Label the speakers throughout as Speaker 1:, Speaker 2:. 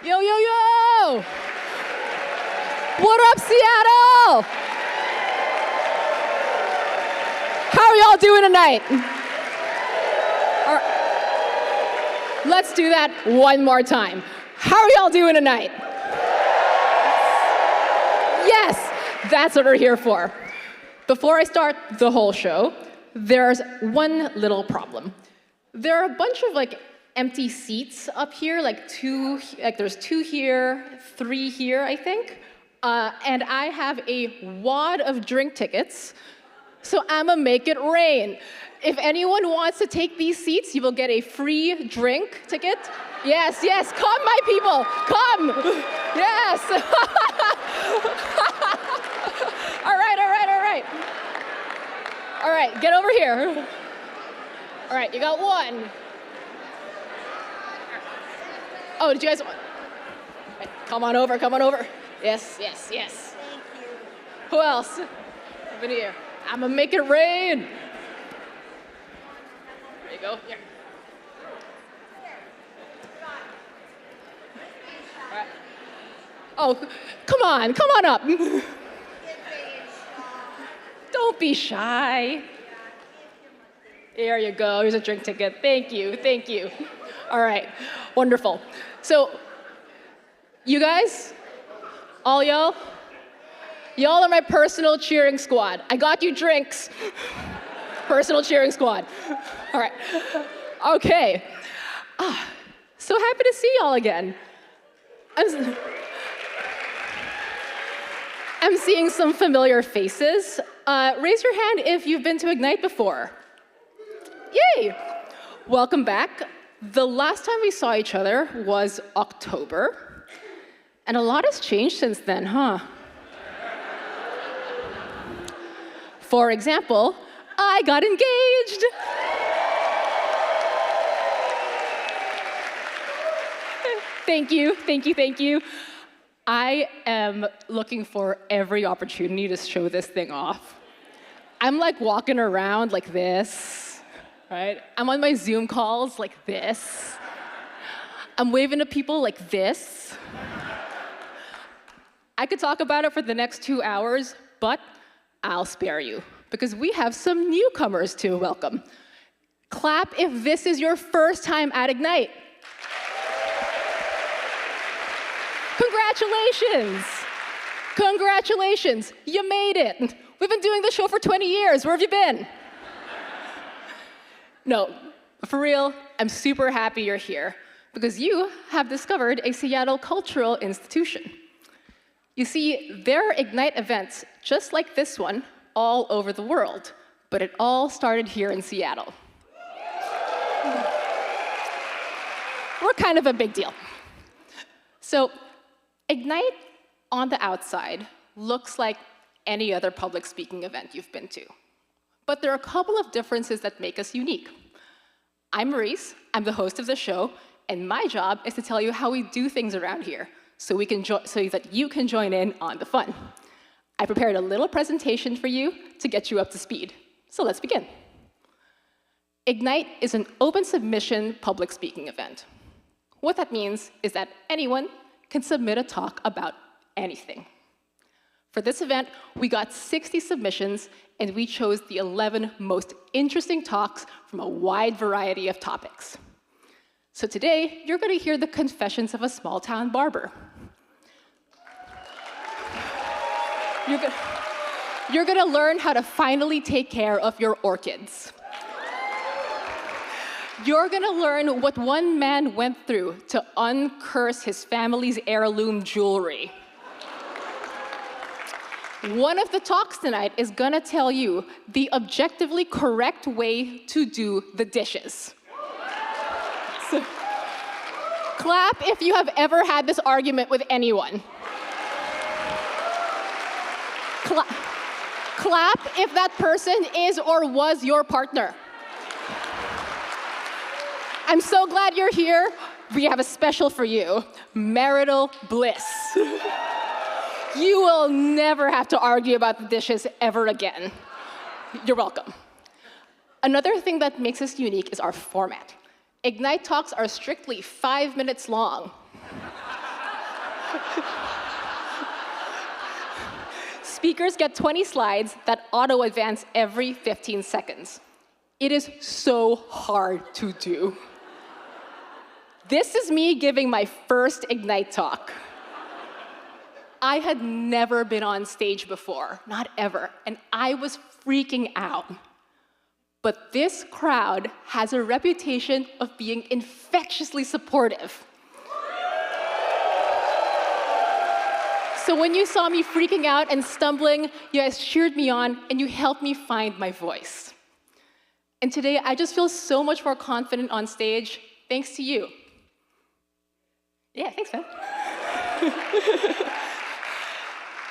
Speaker 1: Yo, yo, yo! What up, Seattle? How are y'all doing tonight? All right. Let's do that one more time. How are y'all doing tonight? Yes, that's what we're here for. Before I start the whole show, there's one little problem. There are a bunch of empty seats up here, there's 2 here, 3 here, I think. And I have a wad of drink tickets, so I'ma make it rain. If anyone wants to take these seats, you will get a free drink ticket. Yes, yes, come, my people, come. Yes. All right, all right, all right. All right, get over here. All right, you got one. Oh, did you guys want? Right, come on over, come on over. Yes, yes, yes.
Speaker 2: Thank you.
Speaker 1: Who else? Over here. I'm gonna make it rain. There you go. Here. All right. Oh, come on up. Don't be shy. There you go. Here's a drink ticket. Thank you, thank you. All right, wonderful. So, you guys, all y'all are my personal cheering squad. I got you drinks. Personal cheering squad. All right, okay. So happy to see y'all again. I'm seeing some familiar faces. Raise your hand if you've been to Ignite before. Yay! Welcome back. The last time we saw each other was October, and a lot has changed since then, huh? For example, I got engaged. Thank you, thank you, thank you. I am looking for every opportunity to show this thing off. I'm walking around like this, right? I'm on my Zoom calls like this. I'm waving to people like this. I could talk about it for the next 2 hours, but I'll spare you, because we have some newcomers to welcome. Clap if this is your first time at Ignite. Congratulations. Congratulations, you made it. We've been doing the show for 20 years. Where have you been? No, for real, I'm super happy you're here, because you have discovered a Seattle cultural institution. You see, there are Ignite events just like this one all over the world, but it all started here in Seattle. We're kind of a big deal. So, Ignite on the outside looks like any other public speaking event you've been to. But there are a couple of differences that make us unique. I'm Maurice, I'm the host of the show, and my job is to tell you how we do things around here, so that you can join in on the fun. I prepared a little presentation for you to get you up to speed. So let's begin. Ignite is an open submission public speaking event. What that means is that anyone can submit a talk about anything. For this event, we got 60 submissions, and we chose the 11 most interesting talks from a wide variety of topics. So today, you're going to hear the confessions of a small-town barber. You're going to learn how to finally take care of your orchids. You're going to learn what one man went through to uncurse his family's heirloom jewelry. One of the talks tonight is going to tell you the objectively correct way to do the dishes. So, clap if you have ever had this argument with anyone. Clap if that person is or was your partner. I'm so glad you're here. We have a special for you, marital bliss. You will never have to argue about the dishes ever again. You're welcome. Another thing that makes us unique is our format. Ignite talks are strictly 5 minutes long. speakers get 20 slides that auto-advance every 15 seconds. It is so hard to do. This is me giving my first Ignite talk. I had never been on stage before, not ever, and I was freaking out. But this crowd has a reputation of being infectiously supportive. So when you saw me freaking out and stumbling, you guys cheered me on, and you helped me find my voice. And today, I just feel so much more confident on stage, thanks to you. Yeah, thanks, man.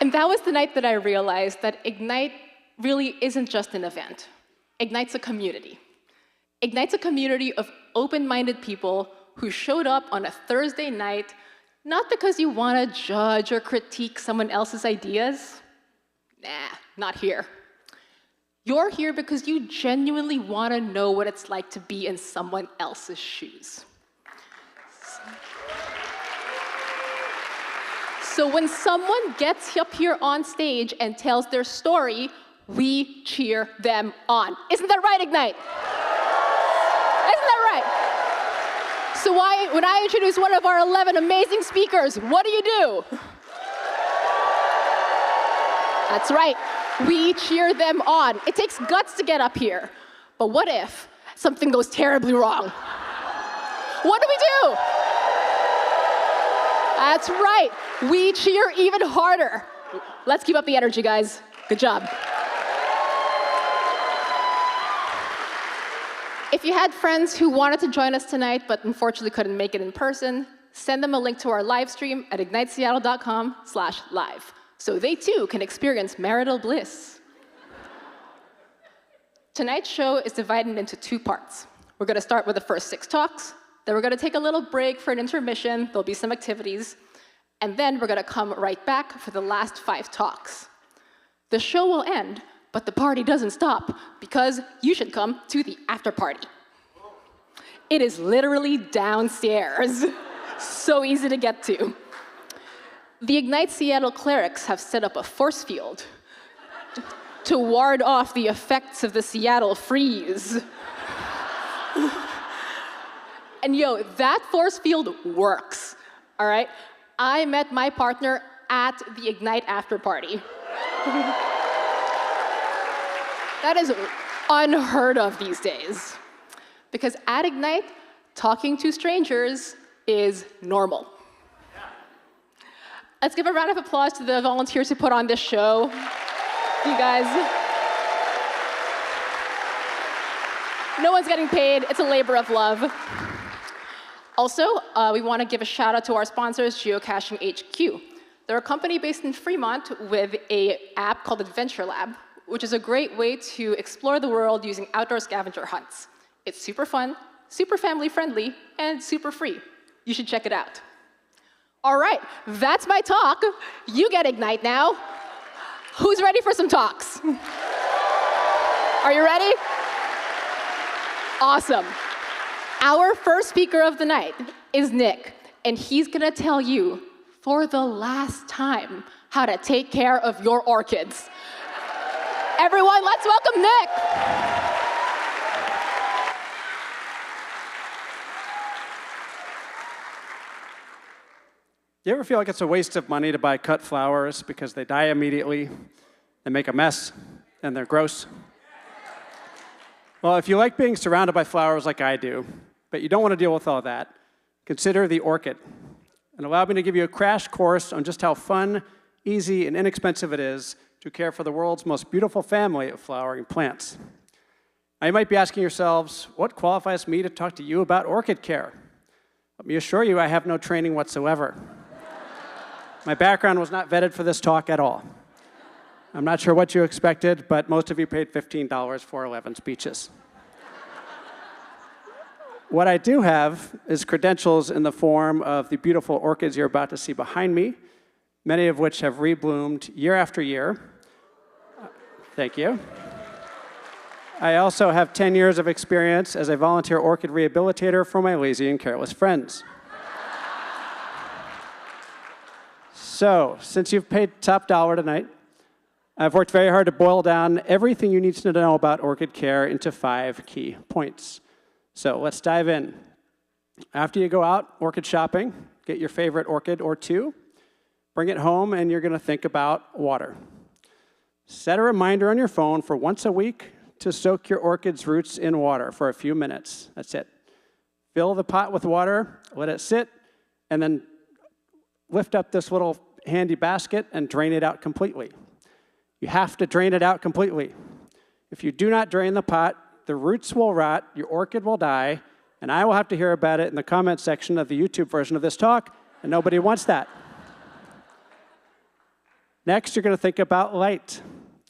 Speaker 1: And that was the night that I realized that Ignite really isn't just an event. Ignite's a community. Ignite's a community of open-minded people who showed up on a Thursday night, not because you want to judge or critique someone else's ideas. Nah, not here. You're here because you genuinely want to know what it's like to be in someone else's shoes. So when someone gets up here on stage and tells their story, we cheer them on. Isn't that right, Ignite? Isn't that right? So when I introduce one of our 11 amazing speakers, what do? That's right. We cheer them on. It takes guts to get up here. But what if something goes terribly wrong? What do? That's right. We cheer even harder. Let's keep up the energy, guys. Good job. If you had friends who wanted to join us tonight but unfortunately couldn't make it in person, send them a link to our live stream at igniteseattle.com/live so they too can experience marital bliss. Tonight's show is divided into 2 parts. We're going to start with the first 6 talks, then we're going to take a little break for an intermission, there'll be some activities, and then we're going to come right back for the last 5 talks. The show will end, but the party doesn't stop, because you should come to the after party. It is literally downstairs. So easy to get to. The Ignite Seattle clerics have set up a force field to ward off the effects of the Seattle freeze. And yo, that force field works, all right? I met my partner at the Ignite after party. That is unheard of these days. Because at Ignite, talking to strangers is normal. Let's give a round of applause to the volunteers who put on this show. You guys. No one's getting paid. It's a labor of love. Also, we want to give a shout out to our sponsors, Geocaching HQ. They're a company based in Fremont with an app called Adventure Lab, which is a great way to explore the world using outdoor scavenger hunts. It's super fun, super family friendly, and super free. You should check it out. All right, that's my talk. You get Ignite now. Who's ready for some talks? Are you ready? Awesome. Our first speaker of the night is Nick, and he's gonna tell you, for the last time, how to take care of your orchids. Everyone, let's welcome Nick.
Speaker 2: You ever feel like it's a waste of money to buy cut flowers because they die immediately, they make a mess, and they're gross? Well, if you like being surrounded by flowers like I do, but you don't want to deal with all that, consider the Orchid, and allow me to give you a crash course on just how fun, easy, and inexpensive it is to care for the world's most beautiful family of flowering plants. Now, you might be asking yourselves, what qualifies me to talk to you about orchid care? Let me assure you, I have no training whatsoever. My background was not vetted for this talk at all. I'm not sure what you expected, but most of you paid $15 for 11 speeches. What I do have is credentials in the form of the beautiful orchids you're about to see behind me, many of which have rebloomed year after year. Thank you. I also have 10 years of experience as a volunteer orchid rehabilitator for my lazy and careless friends. So, since you've paid top dollar tonight, I've worked very hard to boil down everything you need to know about orchid care into 5 key points. So let's dive in. After you go out orchid shopping, get your favorite orchid or 2, bring it home, and you're going to think about water. Set a reminder on your phone for once a week to soak your orchid's roots in water for a few minutes. That's it. Fill the pot with water, let it sit, and then lift up this little handy basket and drain it out completely. You have to drain it out completely. If you do not drain the pot, the roots will rot, your orchid will die, and I will have to hear about it in the comment section of the YouTube version of this talk, and nobody wants that. Next, you're going to think about light.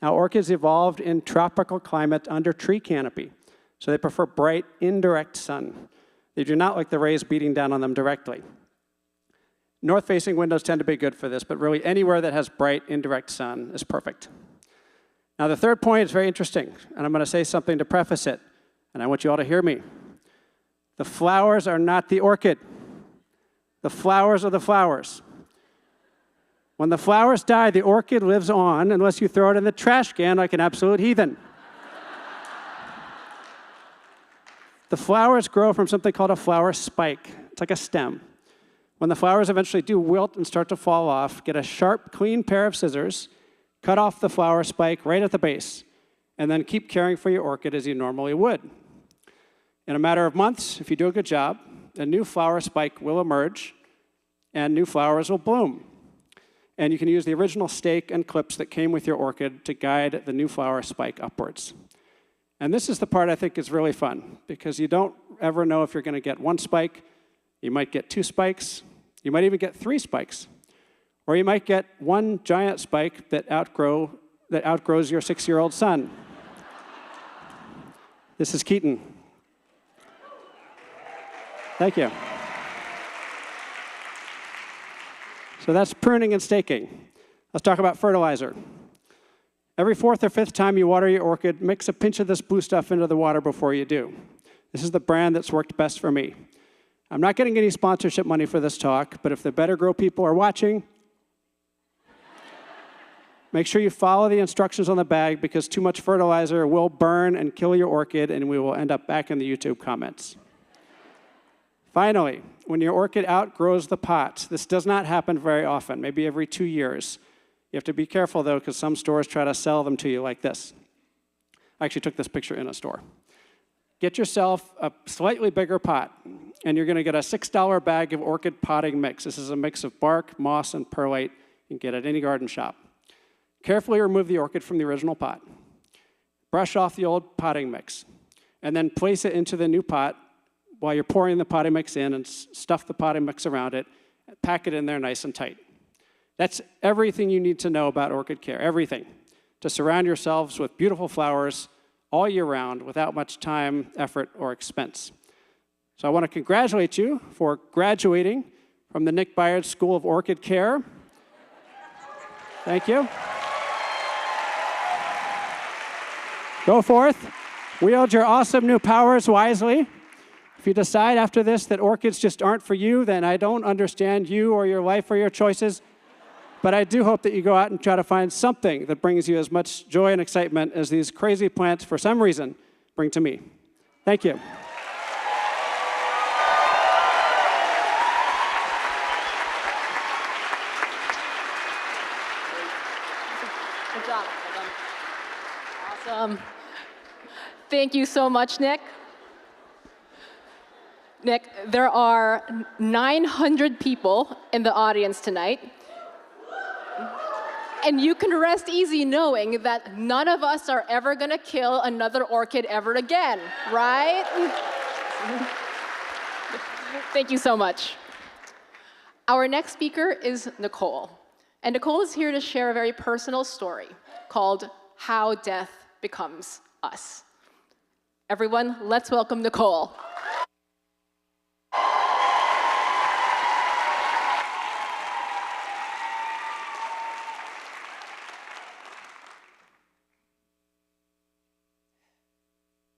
Speaker 2: Now, orchids evolved in tropical climate under tree canopy, so they prefer bright, indirect sun. They do not like the rays beating down on them directly. North-facing windows tend to be good for this, but really anywhere that has bright, indirect sun is perfect. Now, the third point is very interesting, and I'm going to say something to preface it, and I want you all to hear me. The flowers are not the orchid. The flowers are the flowers. When the flowers die, the orchid lives on unless you throw it in the trash can like an absolute heathen. The flowers grow from something called a flower spike. It's like a stem. When the flowers eventually do wilt and start to fall off, get a sharp, clean pair of scissors, cut off the flower spike right at the base, and then keep caring for your orchid as you normally would. In a matter of months, if you do a good job, a new flower spike will emerge, and new flowers will bloom. And you can use the original stake and clips that came with your orchid to guide the new flower spike upwards. And this is the part I think is really fun, because you don't ever know if you're going to get 1 spike. You might get 2 spikes. You might even get 3 spikes. Or you might get 1 giant spike that outgrows your 6-year-old son. This is Keaton. Thank you. So that's pruning and staking. Let's talk about fertilizer. Every 4th or 5th time you water your orchid, mix a pinch of this blue stuff into the water before you do. This is the brand that's worked best for me. I'm not getting any sponsorship money for this talk, but if the Better Grow people are watching, make sure you follow the instructions on the bag, because too much fertilizer will burn and kill your orchid, and we will end up back in the YouTube comments. Finally, when your orchid outgrows the pot, this does not happen very often, maybe every 2 years. You have to be careful, though, because some stores try to sell them to you like this. I actually took this picture in a store. Get yourself a slightly bigger pot, and you're going to get a $6 bag of orchid potting mix. This is a mix of bark, moss, and perlite. You can get it at any garden shop. Carefully remove the orchid from the original pot. Brush off the old potting mix, and then place it into the new pot while you're pouring the potting mix in, and stuff the potting mix around it. Pack it in there nice and tight. That's everything you need to know about orchid care, everything, to surround yourselves with beautiful flowers all year round without much time, effort, or expense. So I want to congratulate you for graduating from the Nick Byard School of Orchid Care. Thank you. Go forth, wield your awesome new powers wisely. If you decide after this that orchids just aren't for you, then I don't understand you or your life or your choices. But I do hope that you go out and try to find something that brings you as much joy and excitement as these crazy plants, for some reason, bring to me. Thank you.
Speaker 1: Good job. Awesome. Thank you so much, Nick. Nick, there are 900 people in the audience tonight. And you can rest easy knowing that none of us are ever going to kill another orchid ever again, right? Thank you so much. Our next speaker is Nicole. And Nicole is here to share a very personal story called How Death Becomes Us. Everyone, let's welcome Nicole.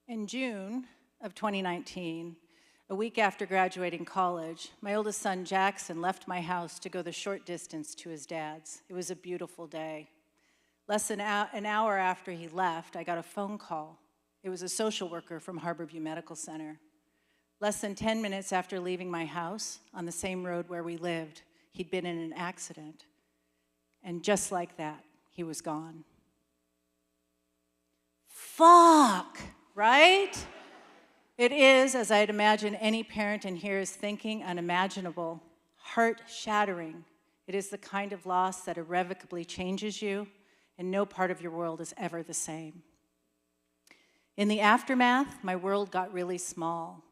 Speaker 3: In June of 2019, a week after graduating college, my oldest son, Jackson, left my house to go the short distance to his dad's. It was a beautiful day. Less than an hour after he left, I got a phone call. It was a social worker from Harborview Medical Center. Less than 10 minutes after leaving my house, on the same road where we lived, he'd been in an accident. And just like that, he was gone. Fuck, right? It is, as I'd imagine any parent in here is thinking, unimaginable, heart-shattering. It is the kind of loss that irrevocably changes you, and no part of your world is ever the same. In the aftermath, my world got really small.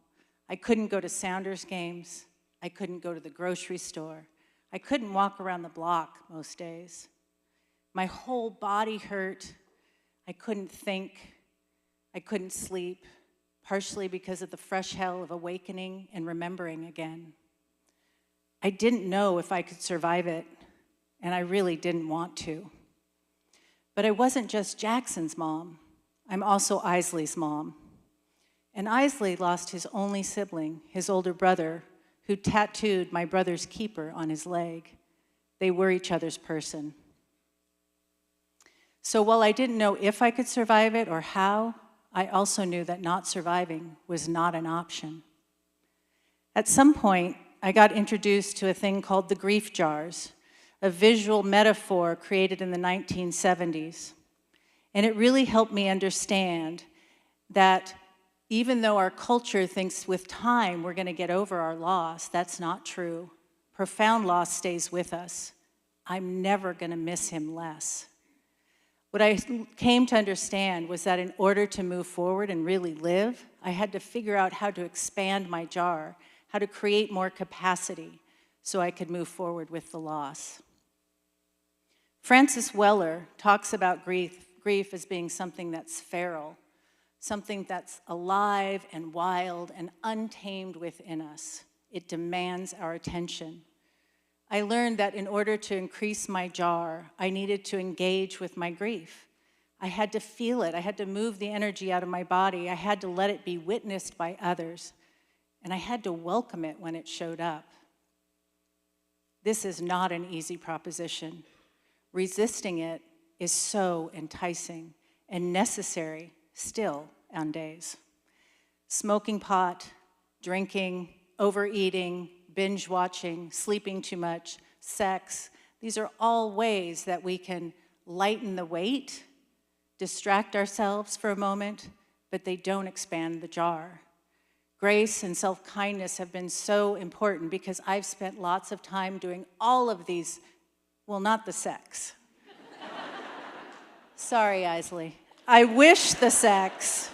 Speaker 3: I couldn't go to Sounders games. I couldn't go to the grocery store. I couldn't walk around the block most days. My whole body hurt. I couldn't think. I couldn't sleep, partially because of the fresh hell of awakening and remembering again. I didn't know if I could survive it, and I really didn't want to. But I wasn't just Jackson's mom. I'm also Isley's mom. And Isley lost his only sibling, his older brother, who tattooed my brother's keeper on his leg. They were each other's person. So while I didn't know if I could survive it or how, I also knew that not surviving was not an option. At some point, I got introduced to a thing called the grief jars, a visual metaphor created in the 1970s. And it really helped me understand that even though our culture thinks with time we're going to get over our loss, that's not true. Profound loss stays with us. I'm never going to miss him less. What I came to understand was that in order to move forward and really live, I had to figure out how to expand my jar, how to create more capacity so I could move forward with the loss. Francis Weller talks about grief as being something that's feral, something that's alive and wild and untamed within us. It demands our attention. I learned that in order to increase my jar, I needed to engage with my grief. I had to feel it. I had to move the energy out of my body. I had to let it be witnessed by others. And I had to welcome it when it showed up. This is not an easy proposition. Resisting it is so enticing and necessary still on days. Smoking pot, drinking, overeating, binge watching, sleeping too much, sex, these are all ways that we can lighten the weight, distract ourselves for a moment, but they don't expand the jar. Grace and self-kindness have been so important because I've spent lots of time doing all of these, well, not the sex. Sorry, Isley. I wish the sex.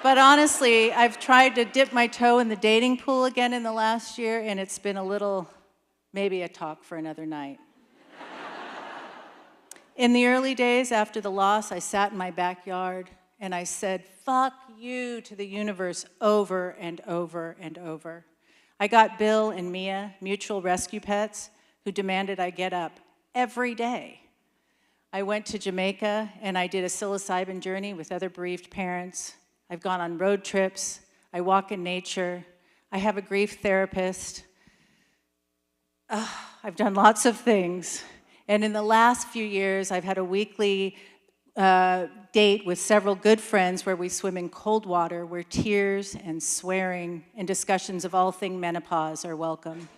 Speaker 3: But honestly, I've tried to dip my toe in the dating pool again in the last year, and it's been a little, maybe a talk for another night. In the early days after the loss, I sat in my backyard and I said, fuck you to the universe over and over and over. I got Bill and Mia, mutual rescue pets, who demanded I get up every day. I went to Jamaica and I did a psilocybin journey with other bereaved parents. I've gone on road trips. I walk in nature. I have a grief therapist. I've done lots of things. And in the last few years, I've had a weekly date with several good friends where we swim in cold water, where tears and swearing and discussions of all things menopause are welcome.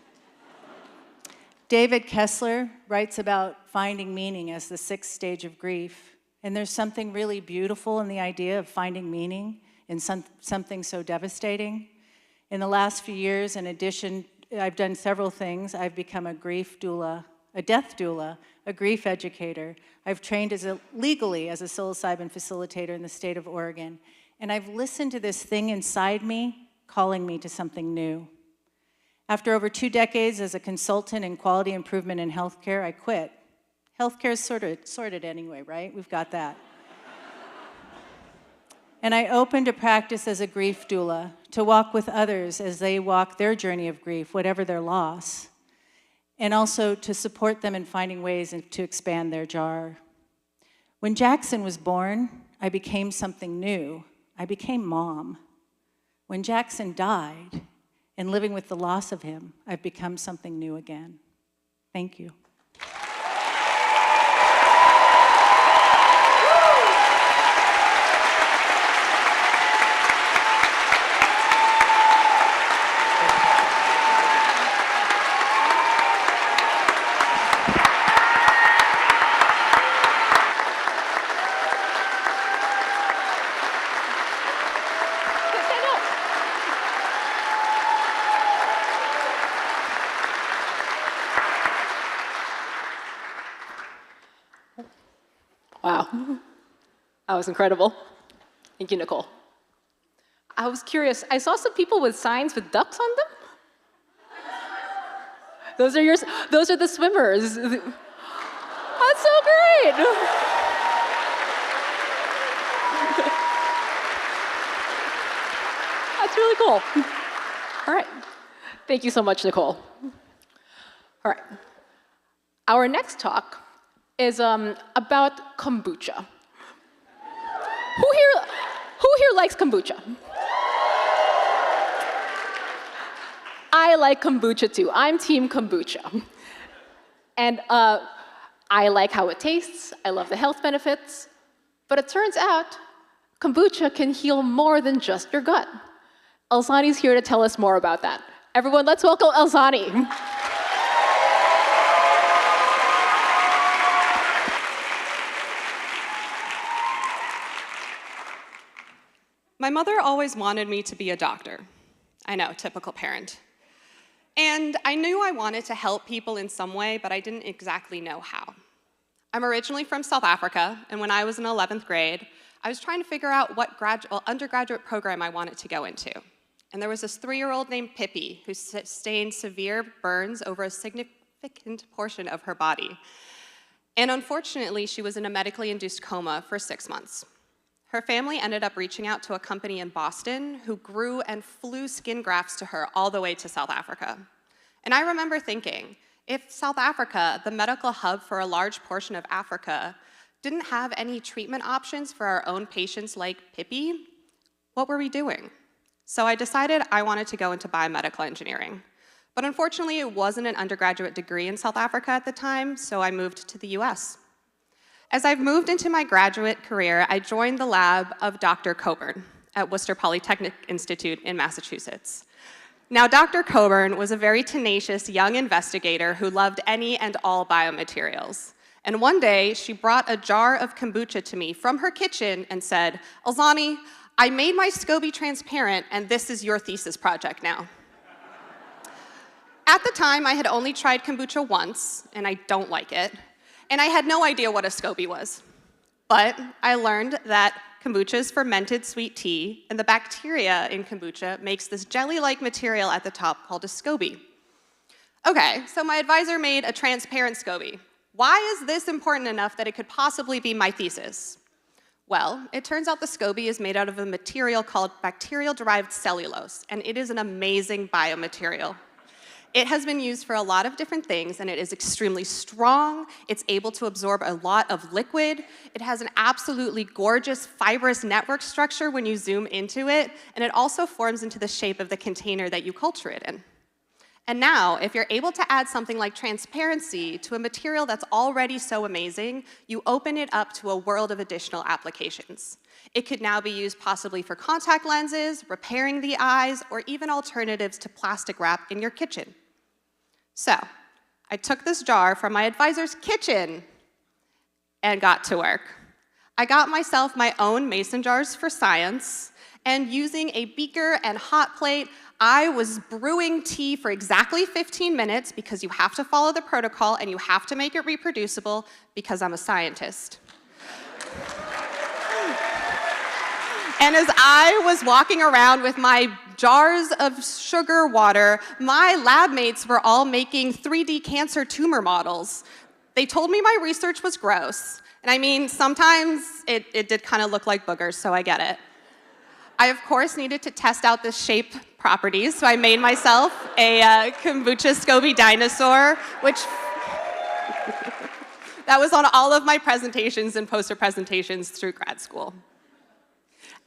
Speaker 3: David Kessler writes about finding meaning as the 6th stage of grief. And there's something really beautiful in the idea of finding meaning in something so devastating. In the last few years, in addition, I've done several things. I've become a grief doula, a death doula, a grief educator. I've trained legally as a psilocybin facilitator in the state of Oregon. And I've listened to this thing inside me calling me to something new. After over 2 decades as a consultant in quality improvement in healthcare, I quit. Healthcare is sorted anyway, right? We've got that. And I opened a practice as a grief doula to walk with others as they walk their journey of grief, whatever their loss, and also to support them in finding ways to expand their jar. When Jackson was born, I became something new. I became mom. When Jackson died, and living with the loss of him, I've become something new again. Thank you.
Speaker 1: Wow. That was incredible. Thank you, Nicole. I was curious, I saw some people with signs with ducks on them. Those are the swimmers. That's so great. That's really cool. All right. Thank you so much, Nicole. All right. Our next talk is about kombucha. Who here likes kombucha? I like kombucha too. I'm team kombucha. And I like how it tastes. I love the health benefits. But it turns out kombucha can heal more than just your gut. Elzani's here to tell us more about that. Everyone, let's welcome Elzani.
Speaker 4: My mother always wanted me to be a doctor. I know, typical parent. And I knew I wanted to help people in some way, but I didn't exactly know how. I'm originally from South Africa, and when I was in 11th grade, I was trying to figure out what undergraduate program I wanted to go into. And there was this 3-year-old named Pippi who sustained severe burns over a significant portion of her body. And unfortunately, she was in a medically induced coma for 6 months. Her family ended up reaching out to a company in Boston who grew and flew skin grafts to her all the way to South Africa. And I remember thinking, if South Africa, the medical hub for a large portion of Africa, didn't have any treatment options for our own patients like Pippi, what were we doing? So I decided I wanted to go into biomedical engineering. But unfortunately, it wasn't an undergraduate degree in South Africa at the time, so I moved to the US. As I've moved into my graduate career, I joined the lab of Dr. Coburn at Worcester Polytechnic Institute in Massachusetts. Now, Dr. Coburn was a very tenacious young investigator who loved any and all biomaterials. And one day, she brought a jar of kombucha to me from her kitchen and said, "Elzani, I made my SCOBY transparent, and this is your thesis project now." At the time, I had only tried kombucha once, and I don't like it. And I had no idea what a SCOBY was. But I learned that kombucha is fermented sweet tea, and the bacteria in kombucha makes this jelly-like material at the top called a SCOBY. Okay, so my advisor made a transparent SCOBY. Why is this important enough that it could possibly be my thesis? Well, it turns out the SCOBY is made out of a material called bacterial-derived cellulose, and it is an amazing biomaterial. It has been used for a lot of different things, and it is extremely strong. It's able to absorb a lot of liquid. It has an absolutely gorgeous fibrous network structure when you zoom into it, and it also forms into the shape of the container that you culture it in. And now, if you're able to add something like transparency to a material that's already so amazing, you open it up to a world of additional applications. It could now be used possibly for contact lenses, repairing the eyes, or even alternatives to plastic wrap in your kitchen. So, I took this jar from my advisor's kitchen and got to work. I got myself my own mason jars for science, and using a beaker and hot plate, I was brewing tea for exactly 15 minutes because you have to follow the protocol and you have to make it reproducible because I'm a scientist. And as I was walking around with my jars of sugar water, my lab mates were all making 3D cancer tumor models. They told me my research was gross. And I mean, sometimes it did kind of look like boogers, so I get it. I, of course, needed to test out the shape properties, so I made myself a kombucha SCOBY dinosaur, which that was on all of my presentations and poster presentations through grad school.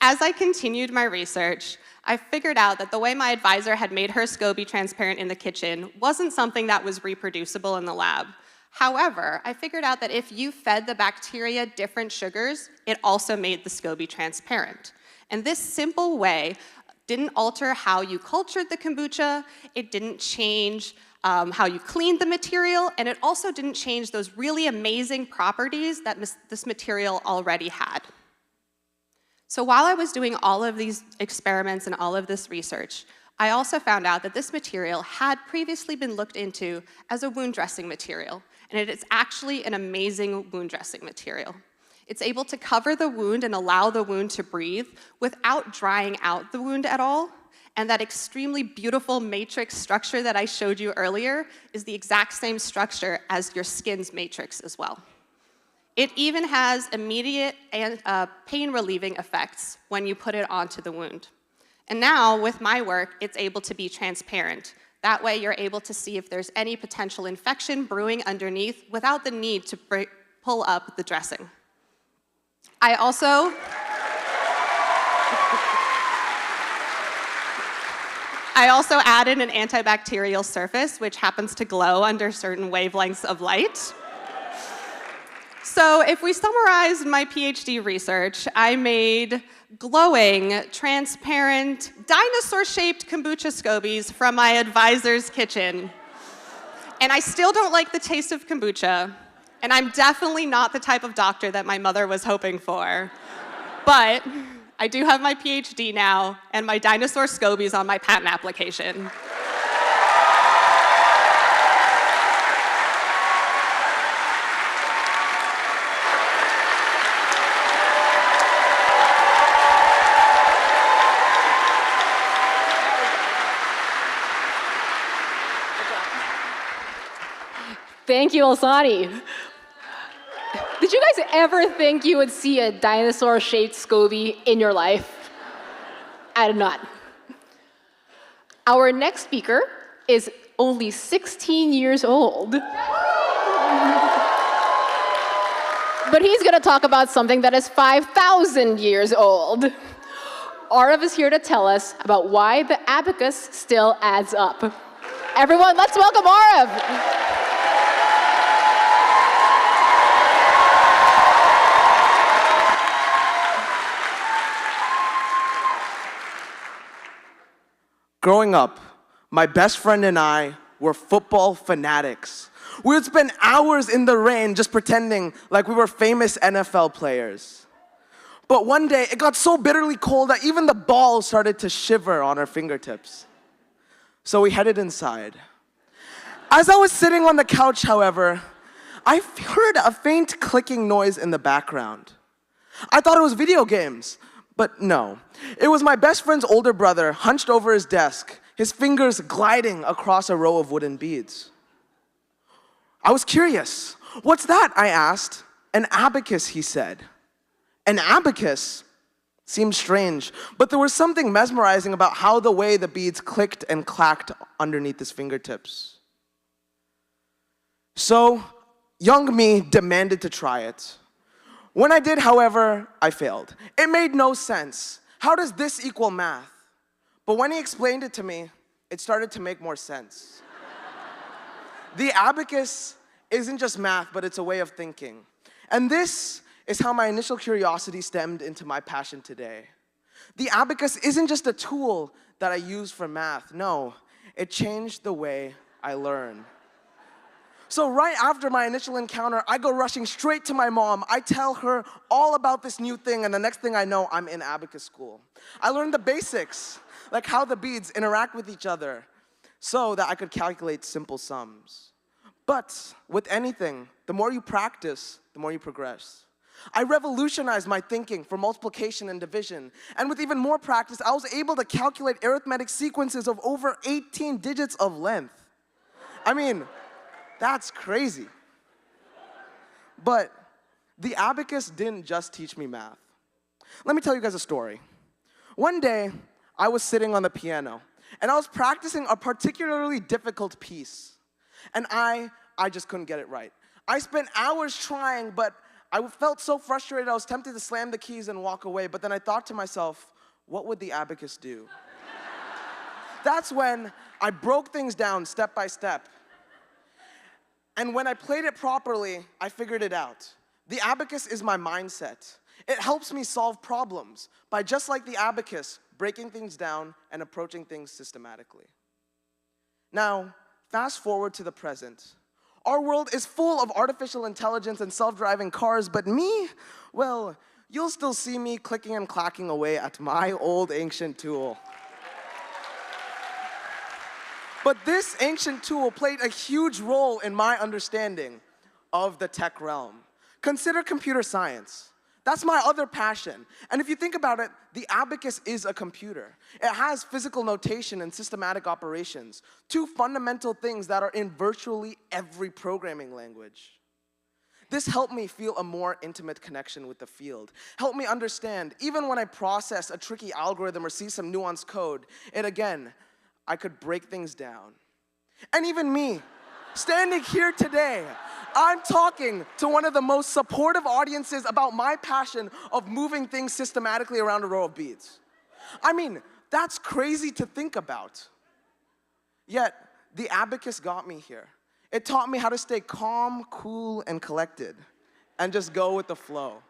Speaker 4: As I continued my research, I figured out that the way my advisor had made her SCOBY transparent in the kitchen wasn't something that was reproducible in the lab. However, I figured out that if you fed the bacteria different sugars, it also made the SCOBY transparent. And this simple way didn't alter how you cultured the kombucha, it didn't change how you cleaned the material, and it also didn't change those really amazing properties that this material already had. So while I was doing all of these experiments and all of this research, I also found out that this material had previously been looked into as a wound dressing material, and it is actually an amazing wound dressing material. It's able to cover the wound and allow the wound to breathe without drying out the wound at all. And that extremely beautiful matrix structure that I showed you earlier is the exact same structure as your skin's matrix as well. It even has immediate and pain-relieving effects when you put it onto the wound. And now, with my work, it's able to be transparent. That way, you're able to see if there's any potential infection brewing underneath without the need to pull up the dressing. I also added an antibacterial surface, which happens to glow under certain wavelengths of light. So if we summarize my PhD research, I made glowing, transparent, dinosaur-shaped kombucha scobies from my advisor's kitchen. And I still don't like the taste of kombucha, and I'm definitely not the type of doctor that my mother was hoping for. But I do have my PhD now, and my dinosaur scobies on my patent application.
Speaker 1: Thank you, Alsani. Did you guys ever think you would see a dinosaur-shaped SCOBY in your life? I did not. Our next speaker is only 16 years old. But he's going to talk about something that is 5,000 years old. Arav is here to tell us about why the abacus still adds up. Everyone, let's welcome Arav.
Speaker 5: Growing up, my best friend and I were football fanatics. We would spend hours in the rain just pretending like we were famous NFL players. But one day, it got so bitterly cold that even the ball started to shiver on our fingertips. So we headed inside. As I was sitting on the couch, however, I heard a faint clicking noise in the background. I thought it was video games. But no, it was my best friend's older brother hunched over his desk, his fingers gliding across a row of wooden beads. I was curious. What's that? I asked. An abacus, he said. An abacus? Seemed strange, but there was something mesmerizing about how the way the beads clicked and clacked underneath his fingertips. So, young me demanded to try it. When I did, however, I failed. It made no sense. How does this equal math? But when he explained it to me, it started to make more sense. The abacus isn't just math, but it's a way of thinking. And this is how my initial curiosity stemmed into my passion today. The abacus isn't just a tool that I use for math. No, it changed the way I learn. So right after my initial encounter, I go rushing straight to my mom. I tell her all about this new thing, and the next thing I know, I'm in abacus school. I learned the basics, like how the beads interact with each other, so that I could calculate simple sums. But with anything, the more you practice, the more you progress. I revolutionized my thinking for multiplication and division, and with even more practice, I was able to calculate arithmetic sequences of over 18 digits of length. I mean, that's crazy. But the abacus didn't just teach me math. Let me tell you guys a story. One day, I was sitting on the piano, and I was practicing a particularly difficult piece. And I just couldn't get it right. I spent hours trying, but I felt so frustrated, I was tempted to slam the keys and walk away. But then I thought to myself, what would the abacus do? That's when I broke things down step by step. And when I played it properly, I figured it out. The abacus is my mindset. It helps me solve problems by, just like the abacus, breaking things down and approaching things systematically. Now, fast forward to the present. Our world is full of artificial intelligence and self-driving cars, but me, well, you'll still see me clicking and clacking away at my old ancient tool. But this ancient tool played a huge role in my understanding of the tech realm. Consider computer science. That's my other passion. And if you think about it, the abacus is a computer. It has physical notation and systematic operations, two fundamental things that are in virtually every programming language. This helped me feel a more intimate connection with the field. Helped me understand, even when I process a tricky algorithm or see some nuanced code, I could break things down. And even me, standing here today, I'm talking to one of the most supportive audiences about my passion of moving things systematically around a row of beads. I mean, that's crazy to think about. Yet, the abacus got me here. It taught me how to stay calm, cool, and collected, and just go with the flow.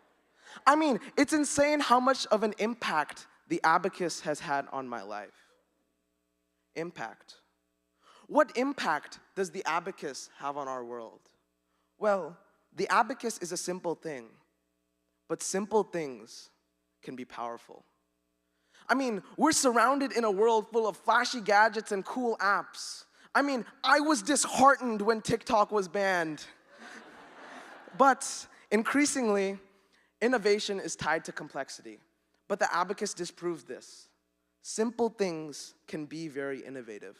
Speaker 5: I mean, it's insane how much of an impact the abacus has had on my life. Impact. What impact does the abacus have on our world? Well, the abacus is a simple thing, but simple things can be powerful. I mean, we're surrounded in a world full of flashy gadgets and cool apps. I mean, I was disheartened when TikTok was banned. But increasingly, innovation is tied to complexity. But the abacus disproves this. Simple things can be very innovative.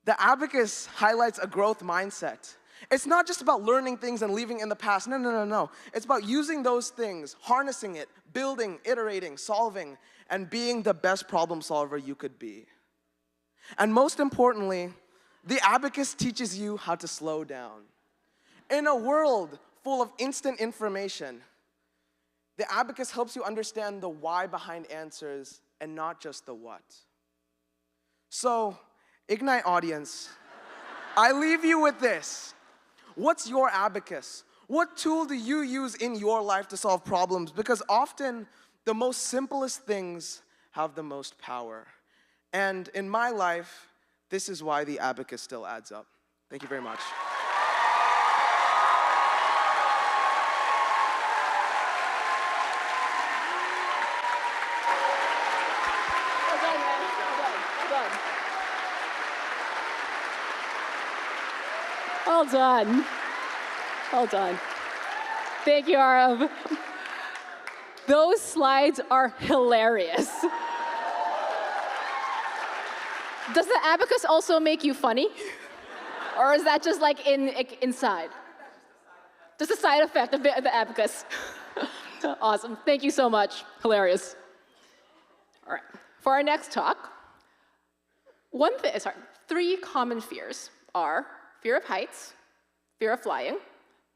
Speaker 5: The abacus highlights a growth mindset. It's not just about learning things and leaving in the past. No. It's about using those things, harnessing it, building, iterating, solving, and being the best problem solver you could be. And most importantly, the abacus teaches you how to slow down. In a world full of instant information, the abacus helps you understand the why behind answers and not just the what. So, Ignite audience, I leave you with this. What's your abacus? What tool do you use in your life to solve problems? Because often, the most simplest things have the most power. And in my life, this is why the abacus still adds up. Thank you very much.
Speaker 1: Well done. Well done. Thank you, Arav. Those slides are hilarious. Does the abacus also make you funny? Or is that just like inside? Just a side effect of the abacus. Awesome. Thank you so much. Hilarious. All right. For our next talk, three common fears are fear of heights, fear of flying,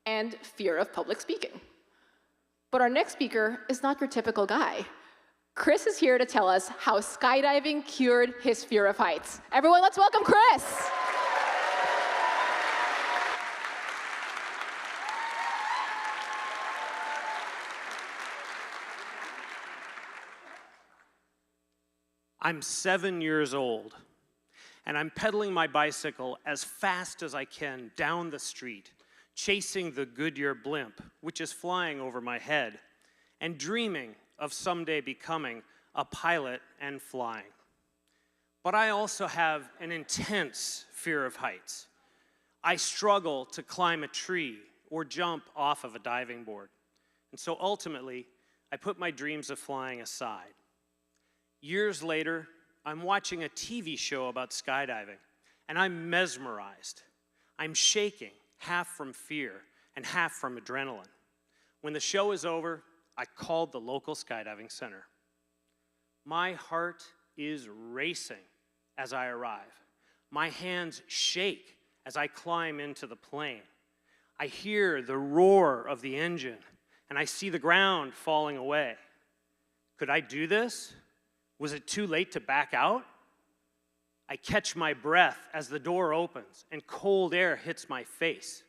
Speaker 1: and fear of public speaking. But our next speaker is not your typical guy. Chris is here to tell us how skydiving cured his fear of heights. Everyone, let's welcome Chris.
Speaker 6: I'm 7 years old, and I'm pedaling my bicycle as fast as I can down the street, chasing the Goodyear blimp, which is flying over my head, and dreaming of someday becoming a pilot and flying. But I also have an intense fear of heights. I struggle to climb a tree or jump off of a diving board. And so ultimately, I put my dreams of flying aside. Years later, I'm watching a TV show about skydiving, and I'm mesmerized. I'm shaking, half from fear and half from adrenaline. When the show is over, I called the local skydiving center. My heart is racing as I arrive. My hands shake as I climb into the plane. I hear the roar of the engine, and I see the ground falling away. Could I do this? Was it too late to back out? I catch my breath as the door opens and cold air hits my face.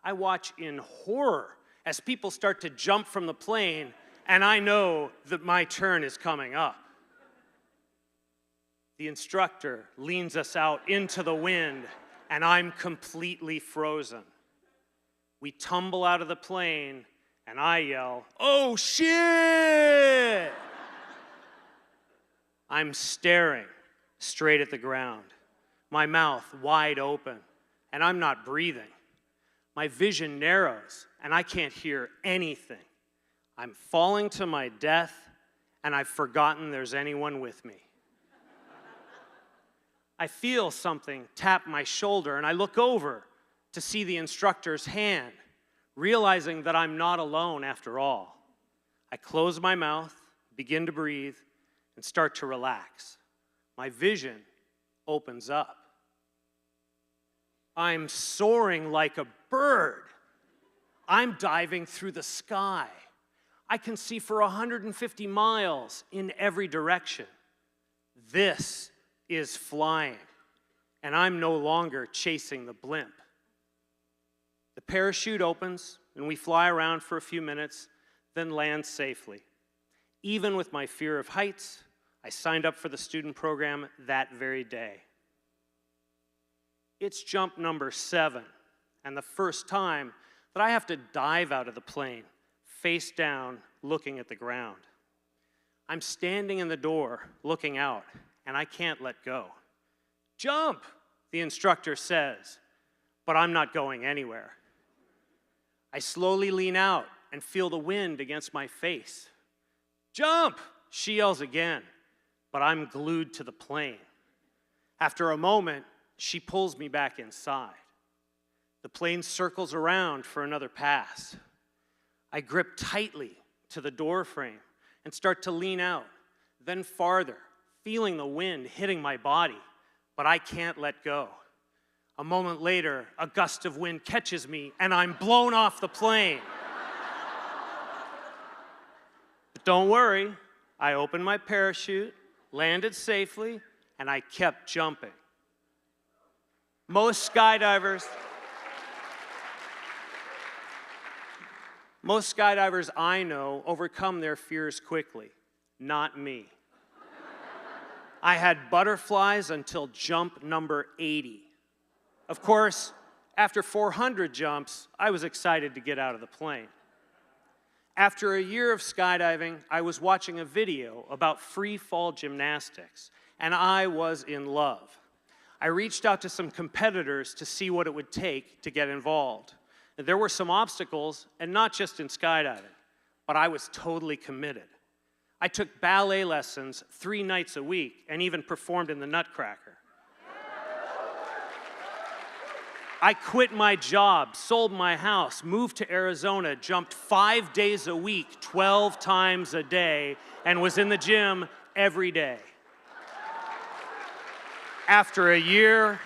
Speaker 6: I watch in horror as people start to jump from the plane, and I know that my turn is coming up. The instructor leans us out into the wind, and I'm completely frozen. We tumble out of the plane, and I yell, "Oh shit!" I'm staring straight at the ground, my mouth wide open, and I'm not breathing. My vision narrows, and I can't hear anything. I'm falling to my death, and I've forgotten there's anyone with me. I feel something tap my shoulder, and I look over to see the instructor's hand, realizing that I'm not alone after all. I close my mouth, begin to breathe, and start to relax. My vision opens up. I'm soaring like a bird. I'm diving through the sky. I can see for 150 miles in every direction. This is flying, and I'm no longer chasing the blimp. The parachute opens, and we fly around for a few minutes, then land safely. Even with my fear of heights, I signed up for the student program that very day. It's jump number 7, and the first time that I have to dive out of the plane, face down, looking at the ground. I'm standing in the door, looking out, and I can't let go. Jump, the instructor says, but I'm not going anywhere. I slowly lean out and feel the wind against my face. Jump, she yells again, but I'm glued to the plane. After a moment, she pulls me back inside. The plane circles around for another pass. I grip tightly to the door frame and start to lean out, then farther, feeling the wind hitting my body, but I can't let go. A moment later, a gust of wind catches me and I'm blown off the plane. But don't worry, I opened my parachute, landed safely, and I kept jumping. Most skydivers I know overcome their fears quickly. Not me. I had butterflies until jump number 80. Of course, after 400 jumps, I was excited to get out of the plane. After a year of skydiving, I was watching a video about free fall gymnastics, and I was in love. I reached out to some competitors to see what it would take to get involved. There were some obstacles, and not just in skydiving, but I was totally committed. I took ballet lessons 3 nights a week and even performed in the Nutcracker. I quit my job, sold my house, moved to Arizona, jumped 5 days a week, 12 times a day, and was in the gym every day. After a year,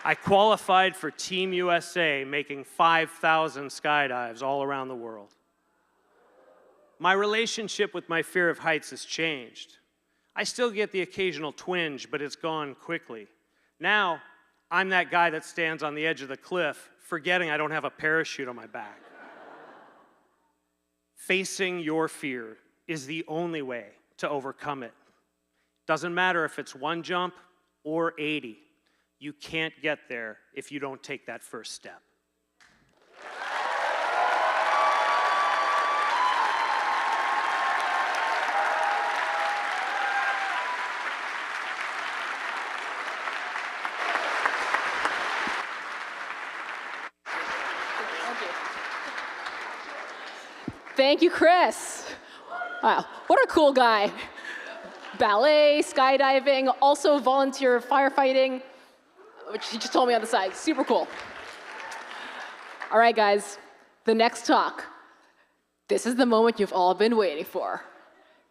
Speaker 6: I qualified for Team USA, making 5,000 skydives all around the world. My relationship with my fear of heights has changed. I still get the occasional twinge, but it's gone quickly. Now, I'm that guy that stands on the edge of the cliff, forgetting I don't have a parachute on my back. Facing your fear is the only way to overcome it. Doesn't matter if it's 1 jump or 80. You can't get there if you don't take that first step.
Speaker 1: Thank you, Chris. Wow, what a cool guy. Ballet, skydiving, also volunteer firefighting, which he just told me on the side. Super cool. All right, guys, the next talk. This is the moment you've all been waiting for.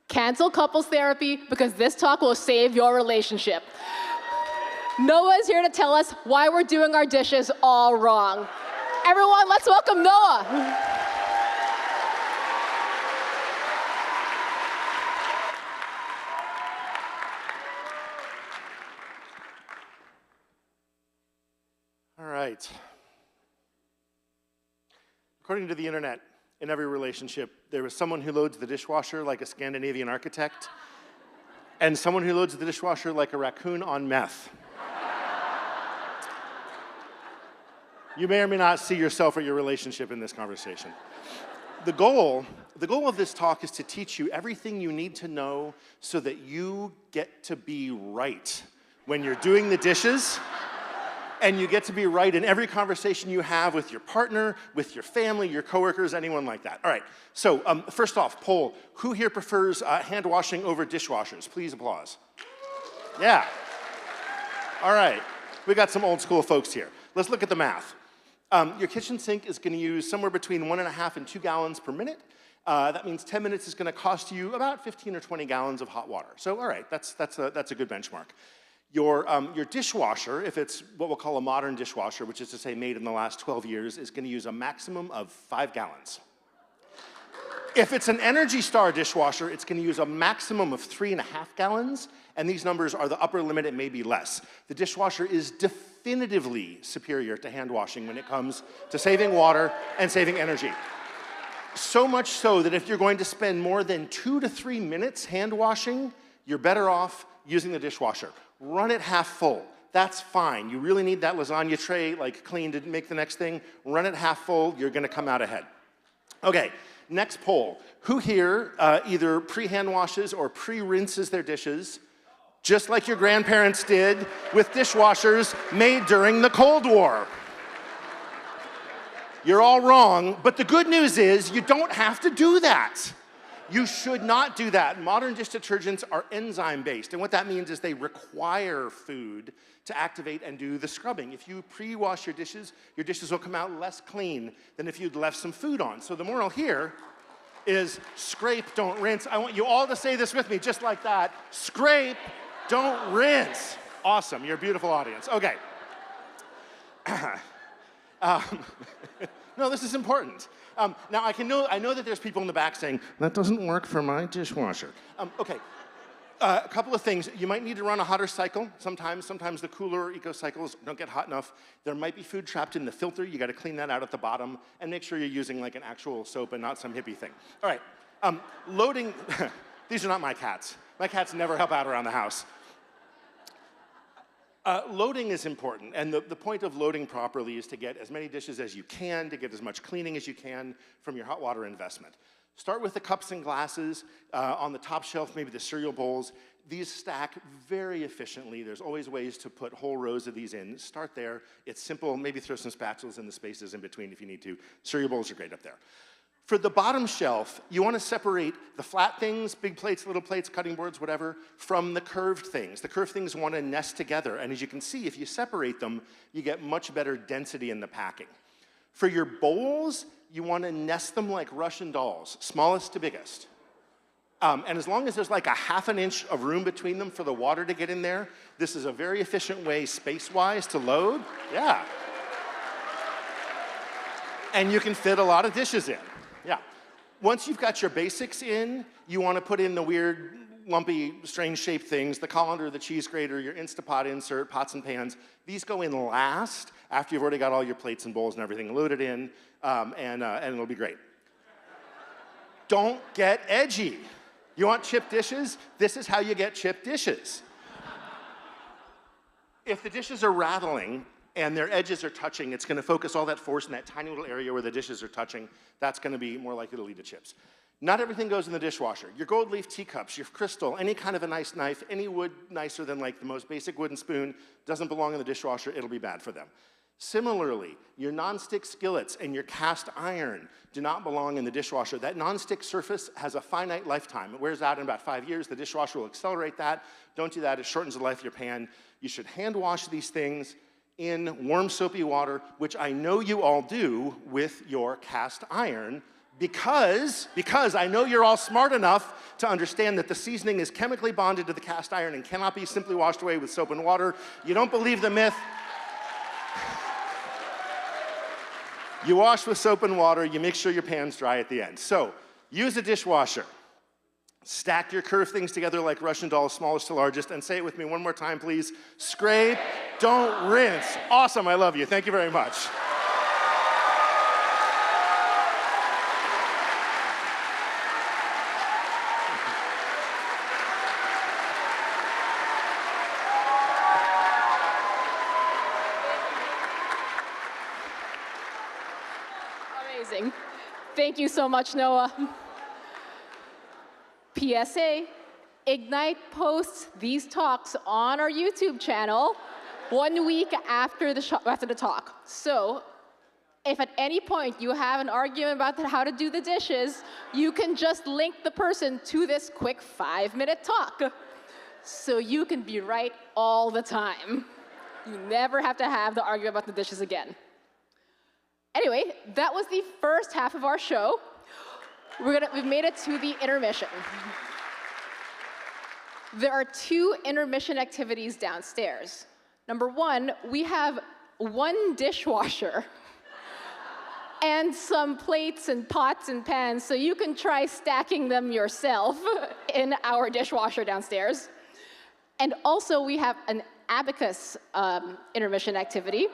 Speaker 1: Cancel couples therapy because this talk will save your relationship. Noah is here to tell us why we're doing our dishes all wrong. Everyone, let's welcome Noah.
Speaker 7: All right. According to the internet, in every relationship, there is someone who loads the dishwasher like a Scandinavian architect, and someone who loads the dishwasher like a raccoon on meth. You may or may not see yourself or your relationship in this conversation. The goal of this talk is to teach you everything you need to know so that you get to be right when you're doing the dishes And you get to be right in every conversation you have with your partner, with your family, your coworkers, anyone like that. All right, so first off, poll. Who here prefers hand washing over dishwashers? Please applause. Yeah. All right, we got some old school folks here. Let's look at the math. Your kitchen sink is gonna use somewhere between 1.5 and 2 gallons per minute. That means 10 minutes is gonna cost you about 15 or 20 gallons of hot water. So all right, that's a good benchmark. Your dishwasher, if it's what we'll call a modern dishwasher, which is to say made in the last 12 years, is gonna use a maximum of 5 gallons. If it's an Energy Star dishwasher, it's gonna use a maximum of 3.5 gallons, and these numbers are the upper limit, it may be less. The dishwasher is definitively superior to hand washing when it comes to saving water and saving energy. So much so that if you're going to spend more than 2 to 3 minutes hand washing, you're better off using the dishwasher. Run it half full. That's fine. You really need that lasagna tray like clean to make the next thing. Run it half full. You're going to come out ahead. Okay, next poll. Who here either pre-hand washes or pre-rinses their dishes, just like your grandparents did with dishwashers made during the Cold War? You're all wrong, but the good news is you don't have to do that. You should not do that. Modern dish detergents are enzyme-based, and what that means is they require food to activate and do the scrubbing. If you pre-wash your dishes will come out less clean than if you'd left some food on. So the moral here is scrape, don't rinse. I want you all to say this with me, just like that. Scrape, don't rinse. Awesome, you're a beautiful audience. Okay. No, this is important. Now, I know that there's people in the back saying, that doesn't work for my dishwasher. Okay, a couple of things. You might need to run a hotter cycle. Sometimes the cooler eco cycles don't get hot enough. There might be food trapped in the filter. You gotta clean that out at the bottom and make sure you're using like an actual soap and not some hippie thing. All right, loading, these are not my cats. My cats never help out around the house. Loading is important, and the point of loading properly is to get as many dishes as you can, to get as much cleaning as you can from your hot water investment. Start with the cups and glasses. On the top shelf, maybe the cereal bowls. These stack very efficiently. There's always ways to put whole rows of these in. Start there. It's simple. Maybe throw some spatulas in the spaces in between if you need to. Cereal bowls are great up there. For the bottom shelf, you want to separate the flat things, big plates, little plates, cutting boards, whatever, from the curved things. The curved things want to nest together, and as you can see, if you separate them, you get much better density in the packing. For your bowls, you want to nest them like Russian dolls, smallest to biggest. And as long as there's like a ½ an inch of room between them for the water to get in there, this is a very efficient way, space-wise, to load. Yeah. And you can fit a lot of dishes in. Yeah. Once you've got your basics in, you want to put in the weird, lumpy, strange-shaped things, the colander, the cheese grater, your Instapot insert, pots and pans. These go in last, after you've already got all your plates and bowls and everything loaded in, and it'll be great. Don't get edgy. You want chipped dishes? This is how you get chipped dishes. If the dishes are rattling, and their edges are touching, it's gonna focus all that force in that tiny little area where the dishes are touching. That's gonna be more likely to lead to chips. Not everything goes in the dishwasher. Your gold leaf teacups, your crystal, any kind of a nice knife, any wood nicer than like the most basic wooden spoon doesn't belong in the dishwasher, it'll be bad for them. Similarly, your nonstick skillets and your cast iron do not belong in the dishwasher. That nonstick surface has a finite lifetime. It wears out in about 5 years. The dishwasher will accelerate that. Don't do that, it shortens the life of your pan. You should hand wash these things in warm soapy water, which I know you all do with your cast iron, because I know you're all smart enough to understand that the seasoning is chemically bonded to the cast iron and cannot be simply washed away with soap and water. You don't believe the myth. You wash with soap and water, you make sure your pan's dry at the end. So, use a dishwasher. Stack your curved things together like Russian dolls, smallest to largest, and say it with me one more time, please. Scrape, don't rinse. Awesome, I love you. Thank you very much.
Speaker 1: Amazing. Thank you so much, Noah. PSA, Ignite posts these talks on our YouTube channel. 1 week after the talk. So if at any point you have an argument about how to do the dishes, you can just link the person to this quick 5-minute talk. So you can be right all the time. You never have to have the argument about the dishes again. Anyway, that was the first half of our show. We've made it to the intermission. There are 2 intermission activities downstairs. Number 1, we have 1 dishwasher and some plates and pots and pans, so you can try stacking them yourself in our dishwasher downstairs. And also, we have an abacus intermission activity,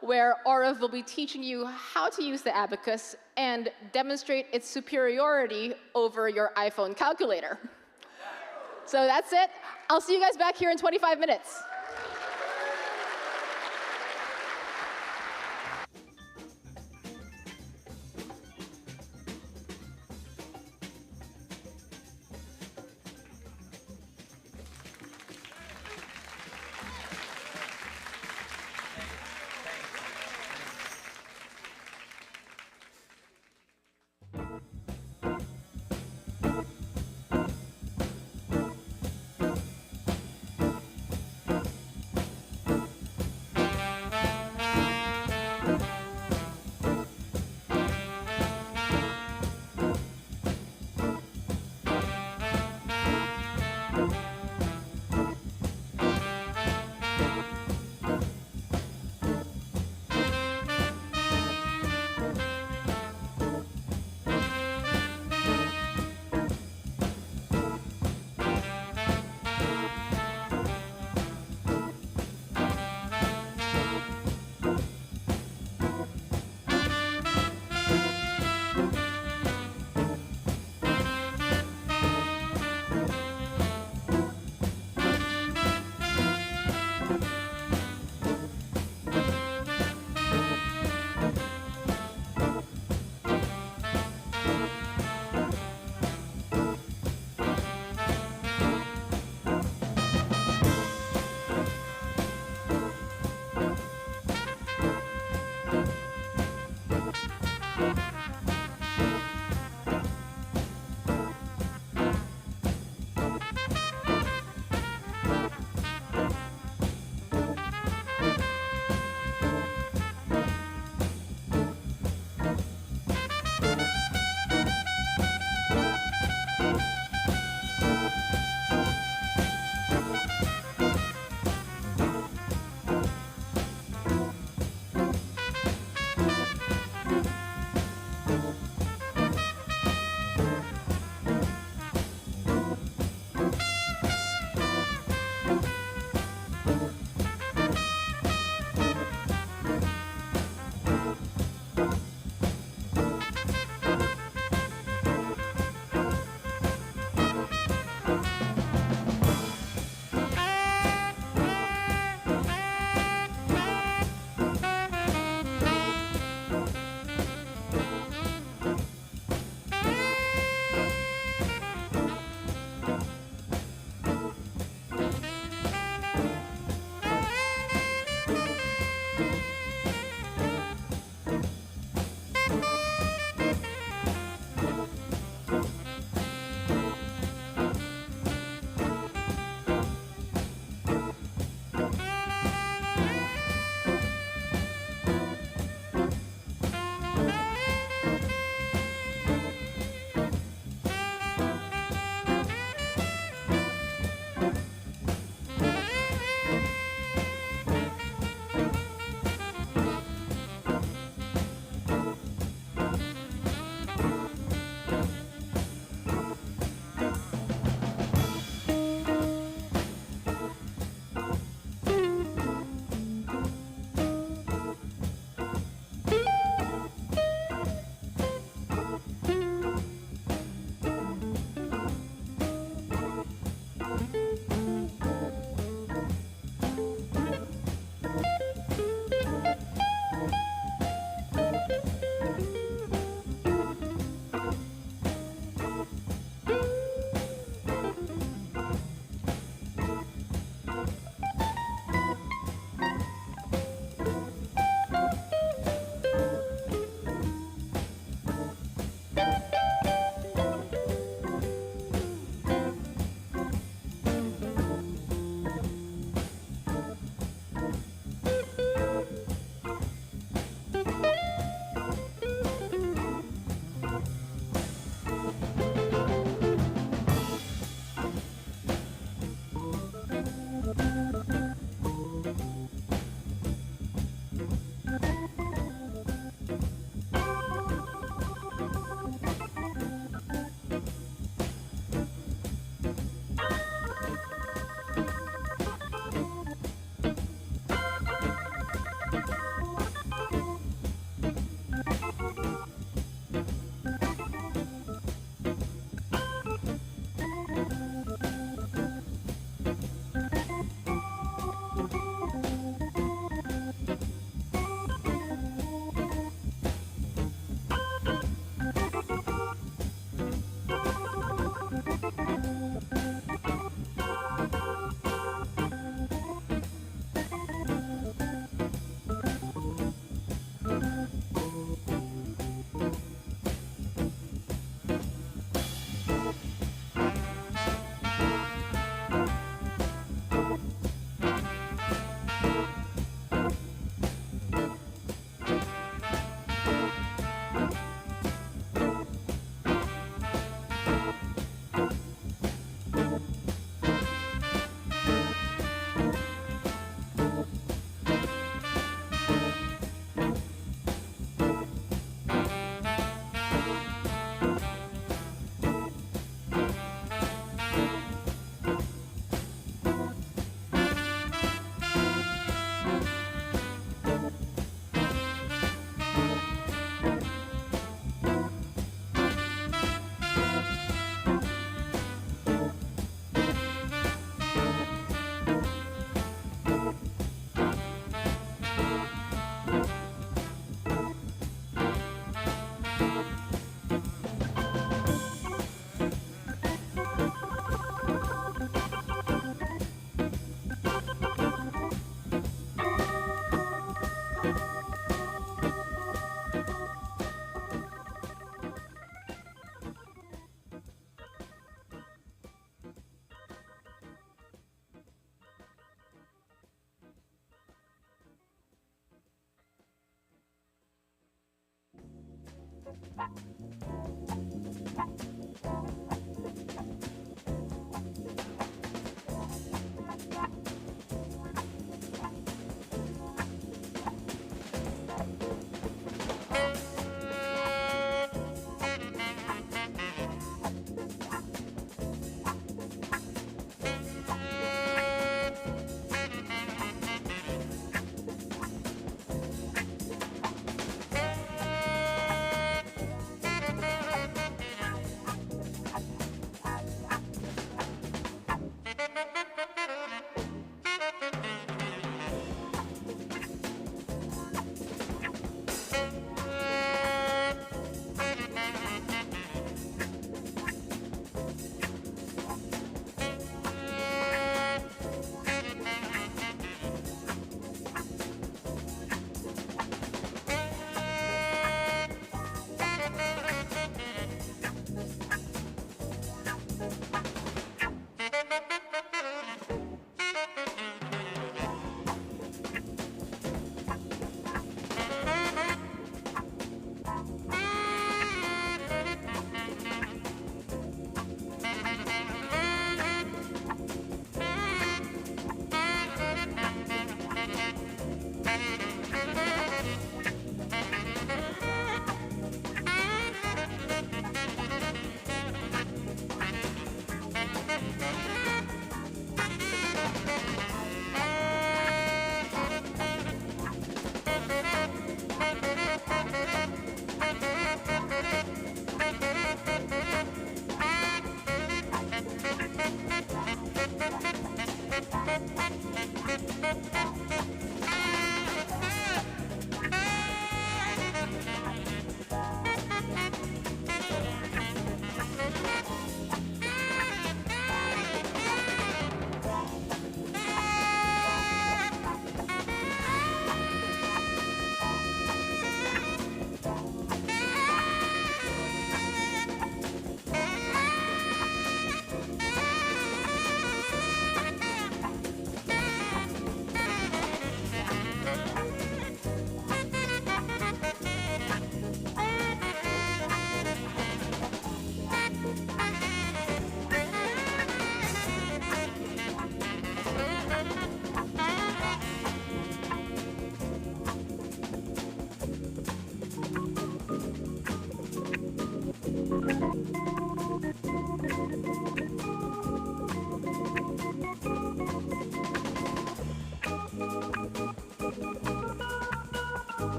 Speaker 1: where Orav will be teaching you how to use the abacus and demonstrate its superiority over your iPhone calculator. So that's it. I'll see you guys back here in 25 minutes.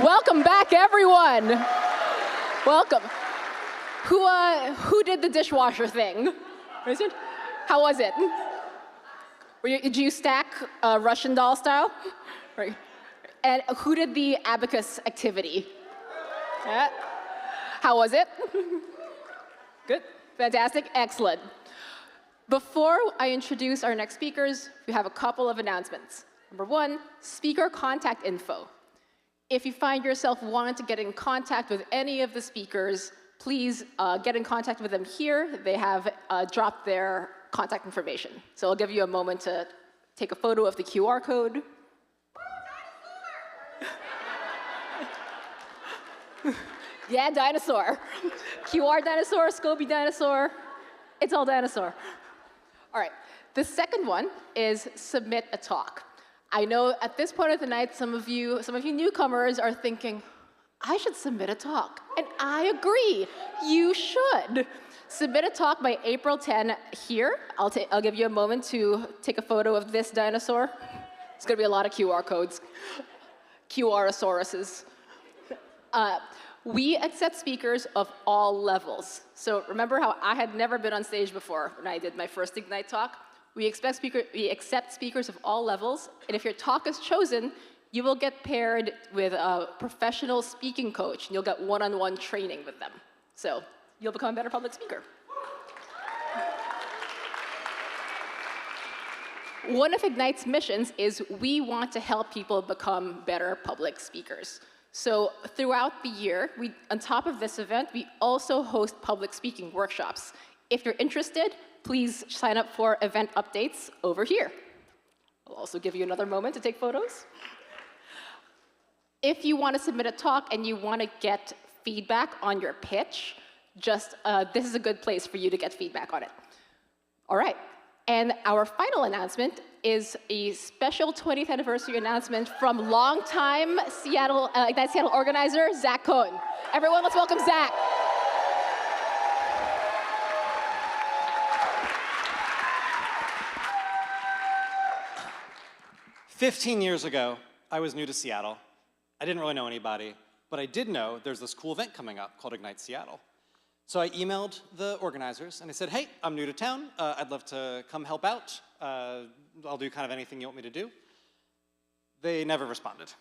Speaker 1: Welcome back, everyone. Welcome. Who did the dishwasher thing? How was it? Did you stack Russian doll style? Right. And who did the abacus activity? Yeah. How was it? Good, fantastic, excellent. Before I introduce our next speakers, we have a couple of announcements. Number one, speaker contact info. If you find yourself wanting to get in contact with any of the speakers, please get in contact with them here. They have dropped their contact information. So I'll give you a moment to take a photo of the QR code. Yeah, dinosaur. QR dinosaur, Scobie dinosaur. It's all dinosaur. All right, the second one is submit a talk. I know at this point of the night, some of you newcomers are thinking, I should submit a talk. And I agree, you should. Submit a talk by April 10 here. I'll give you a moment to take a photo of this dinosaur. It's gonna be a lot of QR codes. QRosauruses. We accept speakers of all levels. So remember how I had never been on stage before when I did my first Ignite talk? We accept speakers of all levels, and if your talk is chosen, you will get paired with a professional speaking coach, and you'll get one-on-one training with them. So you'll become a better public speaker. One of Ignite's missions is we want to help people become better public speakers. So throughout the year, on top of this event, we also host public speaking workshops. If you're interested, please sign up for event updates over here. I'll also give you another moment to take photos. If you want to submit a talk and you want to get feedback on your pitch, this is a good place for you to get feedback on it. All right. And our final announcement is a special 20th anniversary announcement from longtime Ignite Seattle organizer, Zach Cohen. Everyone, let's welcome Zach.
Speaker 8: "15 years ago, I was new to Seattle. I didn't really know anybody, but I did know there's this cool event coming up called Ignite Seattle. So I emailed the organizers and I said, hey, I'm new to town. I'd love to come help out. I'll do kind of anything you want me to do. They never responded.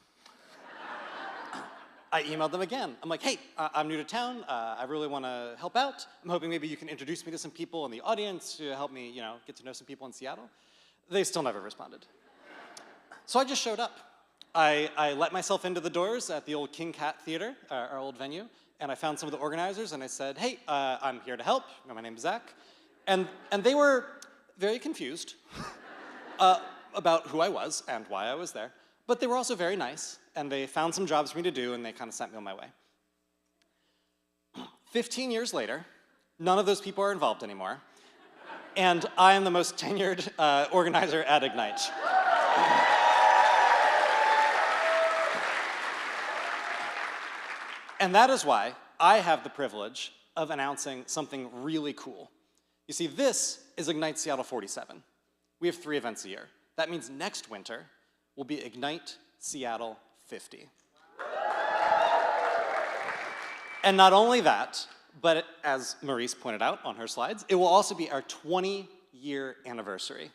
Speaker 8: I emailed them again. I'm like, hey, I'm new to town. I really want to help out. I'm hoping maybe you can introduce me to some people in the audience to help me, get to know some people in Seattle. They still never responded. So I just showed up. I let myself into the doors at the old King Cat Theater, our old venue, and I found some of the organizers and I said, hey, I'm here to help. My name's Zach. And they were very confused about who I was and why I was there. But they were also very nice, and they found some jobs for me to do, and they kind of sent me on my way. 15 years later, none of those people are involved anymore, and I am the most tenured organizer at Ignite. And that is why I have the privilege of announcing something really cool. You see, this is Ignite Seattle 47. We have 3 events a year. That means next winter will be Ignite Seattle 50. And not only that, but as Maurice pointed out on her slides, it will also be our 20-year anniversary.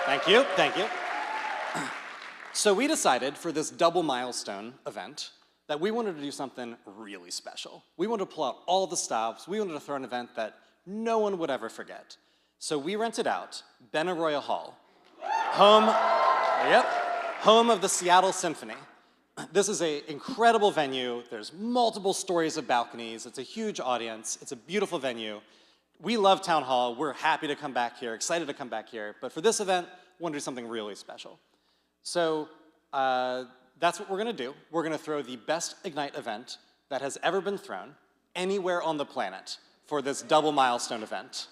Speaker 8: Thank you, thank you. So we decided for this double milestone event that we wanted to do something really special. We wanted to pull out all the stops. We wanted to throw an event that no one would ever forget. So we rented out Benaroya Hall, home of the Seattle Symphony. This is an incredible venue. There's multiple stories of balconies. It's a huge audience. It's a beautiful venue. We love Town Hall. We're happy to come back here, excited to come back here. But for this event, we want to do something really special. So that's what we're going to do. We're going to throw the best Ignite event that has ever been thrown anywhere on the planet for this double milestone event.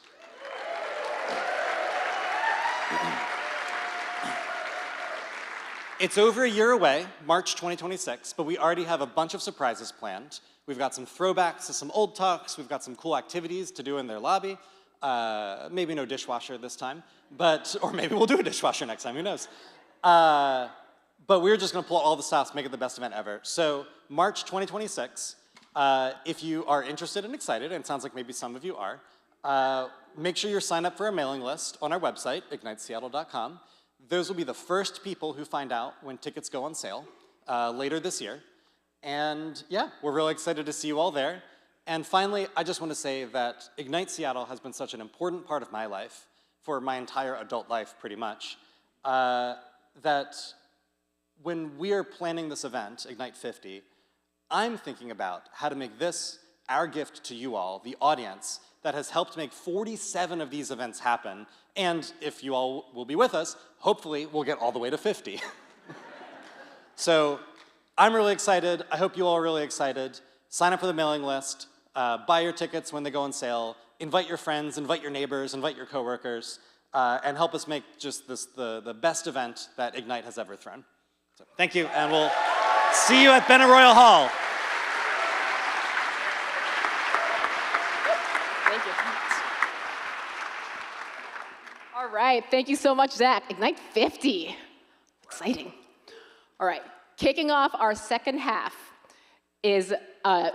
Speaker 8: It's over a year away, March 2026, but we already have a bunch of surprises planned. We've got some throwbacks to some old talks. We've got some cool activities to do in their lobby. Maybe no dishwasher this time, or maybe we'll do a dishwasher next time, who knows? But we're just gonna pull out all the stops, make it the best event ever. So March 2026, if you are interested and excited, and it sounds like maybe some of you are, make sure you're signed up for a mailing list on our website, igniteseattle.com. Those will be the first people who find out when tickets go on sale later this year. And yeah, we're really excited to see you all there. And finally, I just want to say that Ignite Seattle has been such an important part of my life, for my entire adult life pretty much, that when we are planning this event, Ignite 50, I'm thinking about how to make this our gift to you all, the audience, that has helped make 47 of these events happen. And if you all will be with us, hopefully we'll get all the way to 50. So I'm really excited. I hope you all are really excited. Sign up for the mailing list. Buy your tickets when they go on sale. Invite your friends, invite your neighbors, invite your coworkers, and help us make just this the best event that Ignite has ever thrown. So thank you, and we'll see you at Benaroya Hall.
Speaker 1: Thank you. All right, thank you so much, Zach. Ignite 50. Exciting. All right, kicking off our second half is a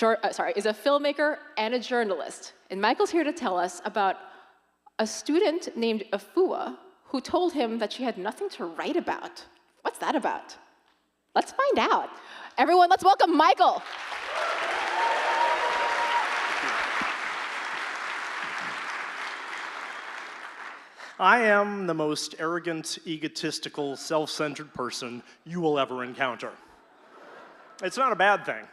Speaker 1: filmmaker and a journalist. And Michael's here to tell us about a student named Afua who told him that she had nothing to write about. What's that about? Let's find out. Everyone, let's welcome Michael.
Speaker 9: I am the most arrogant, egotistical, self-centered person you will ever encounter. It's not a bad thing.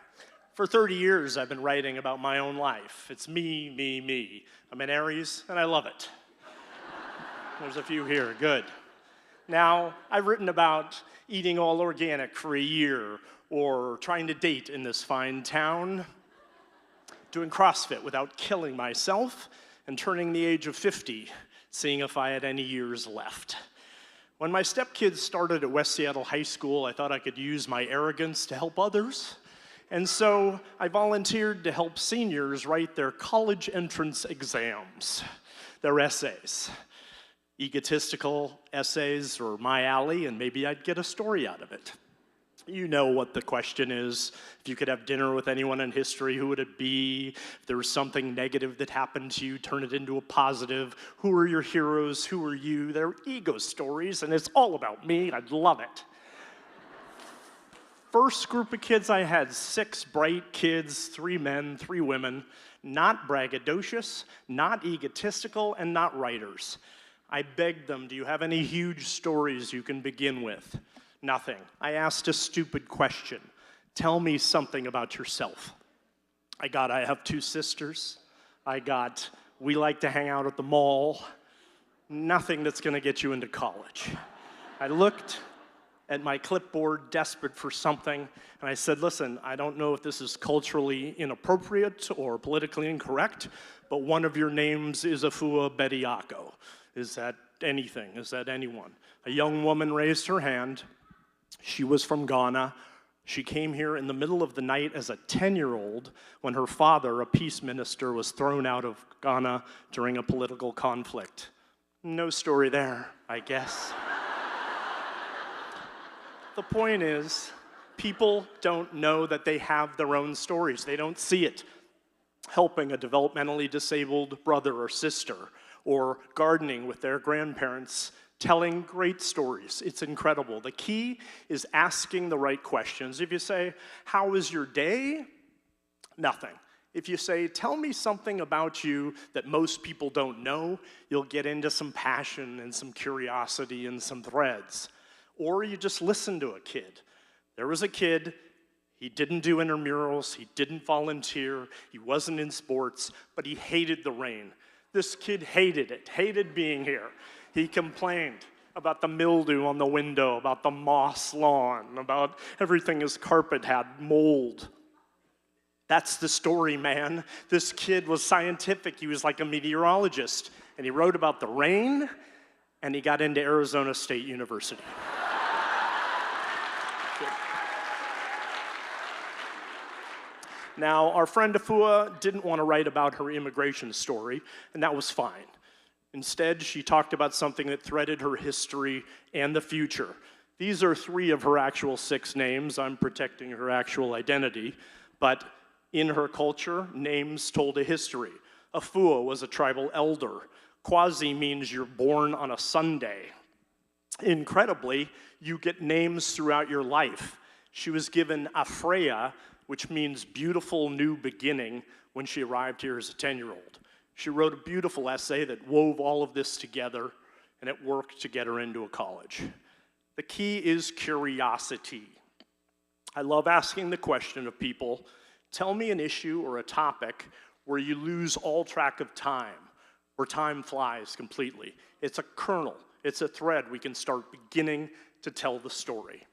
Speaker 9: For 30 years, I've been writing about my own life. It's me, me, me. I'm an Aries, and I love it. There's a few here, good. Now, I've written about eating all organic for a year, or trying to date in this fine town, doing CrossFit without killing myself, and turning the age of 50, seeing if I had any years left. When my stepkids started at West Seattle High School, I thought I could use my arrogance to help others. And so I volunteered to help seniors write their college entrance exams, their essays. Egotistical essays were my alley, and maybe I'd get a story out of it. You know what the question is. If you could have dinner with anyone in history, who would it be? If there was something negative that happened to you, turn it into a positive. Who are your heroes? Who are you? They're ego stories, and it's all about me. I'd love it. First group of kids I had, 6 bright kids, 3 men, 3 women, not braggadocious, not egotistical, and not writers. I begged them, do you have any huge stories you can begin with? Nothing. I asked a stupid question. Tell me something about yourself. I have 2 sisters. We like to hang out at the mall. Nothing that's gonna get you into college. I looked at my clipboard, desperate for something, and I said, listen, I don't know if this is culturally inappropriate or politically incorrect, but one of your names is Afua Bediako. Is that anything? Is that anyone? A young woman raised her hand. She was from Ghana. She came here in the middle of the night as a 10-year-old when her father, a peace minister, was thrown out of Ghana during a political conflict. No story there, I guess. The point is, people don't know that they have their own stories. They don't see it. Helping a developmentally disabled brother or sister, or gardening with their grandparents, telling great stories. It's incredible. The key is asking the right questions. If you say, how was your day? Nothing. If you say, tell me something about you that most people don't know, you'll get into some passion and some curiosity and some threads. Or you just listen to a kid. There was a kid, he didn't do intramurals, he didn't volunteer, he wasn't in sports, but he hated the rain. This kid hated it, hated being here. He complained about the mildew on the window, about the moss lawn, about everything his carpet had mold. That's the story, man. This kid was scientific. He was like a meteorologist. And he wrote about the rain, and he got into Arizona State University. Now, our friend Afua didn't want to write about her immigration story, and that was fine. Instead, she talked about something that threaded her history and the future. These are 3 of her actual 6 names. I'm protecting her actual identity. But in her culture, names told a history. Afua was a tribal elder. Kwazi means you're born on a Sunday. Incredibly, you get names throughout your life. She was given Afreya, which means beautiful new beginning, when she arrived here as a 10-year-old. She wrote a beautiful essay that wove all of this together, and it worked to get her into a college. The key is curiosity. I love asking the question of people, tell me an issue or a topic where you lose all track of time, where time flies completely. It's a kernel, it's a thread we can start beginning to tell the story.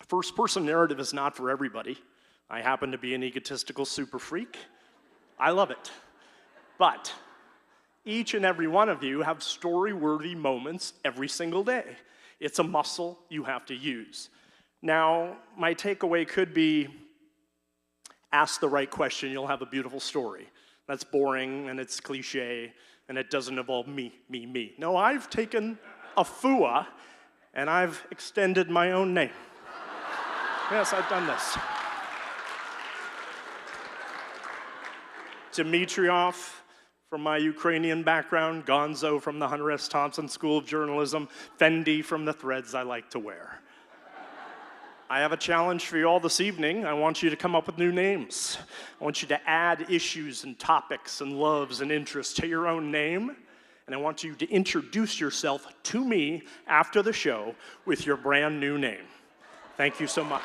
Speaker 9: First-person narrative is not for everybody. I happen to be an egotistical super freak. I love it. But each and every one of you have story-worthy moments every single day. It's a muscle you have to use. Now, my takeaway could be, ask the right question, you'll have a beautiful story. That's boring, and it's cliche, and it doesn't involve me, me, me. No, I've taken Afua, and I've extended my own name. Yes, I've done this. Dmitriyov, from my Ukrainian background, Gonzo from the Hunter S. Thompson School of Journalism, Fendi from the threads I like to wear. I have a challenge for you all this evening. I want you to come up with new names. I want you to add issues and topics and loves and interests to your own name. And I want you to introduce yourself to me after the show with your brand new name. Thank you so much.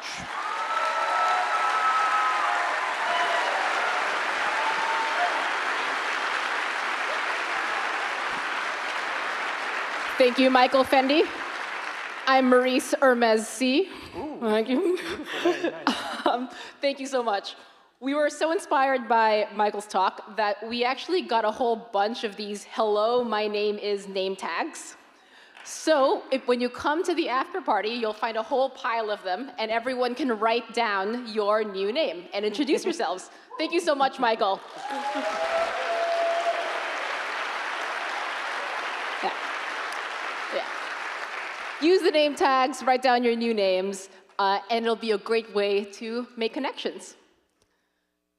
Speaker 1: Thank you, Michael Fendi. I'm Maurice Hermes C. Thank you. Thank you so much. We were so inspired by Michael's talk that we actually got a whole bunch of these "Hello, my name is" name tags. So when you come to the after party, you'll find a whole pile of them, and everyone can write down your new name and introduce yourselves. Thank you so much, Michael. Use the name tags, write down your new names, and it'll be a great way to make connections.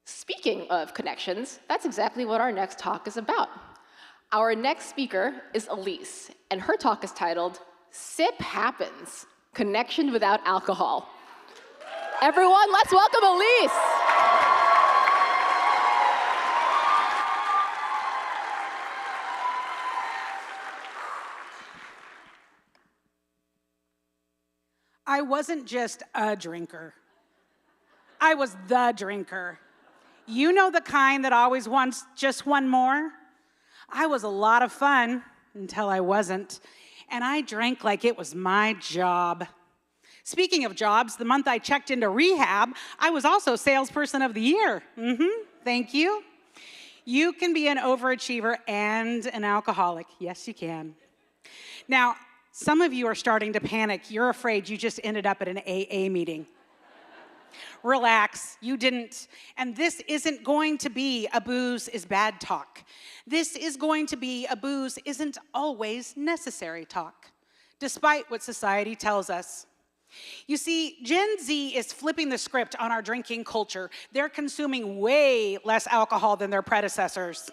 Speaker 1: Speaking of connections, that's exactly what our next talk is about. Our next speaker is Elise, and her talk is titled, Sip Happens, Connection Without Alcohol. Everyone, let's welcome Elise.
Speaker 10: I wasn't just a drinker. I was the drinker. You know, the kind that always wants just one more? I was a lot of fun until I wasn't, and I drank like it was my job. Speaking of jobs, the month I checked into rehab, I was also Salesperson of the Year. Thank you. You can be an overachiever and an alcoholic. Yes, you can. Now, some of you are starting to panic. You're afraid you just ended up at an AA meeting. Relax, you didn't. And this isn't going to be a booze is bad talk. This is going to be a booze isn't always necessary talk, despite what society tells us. You see, Gen Z is flipping the script on our drinking culture. They're consuming way less alcohol than their predecessors.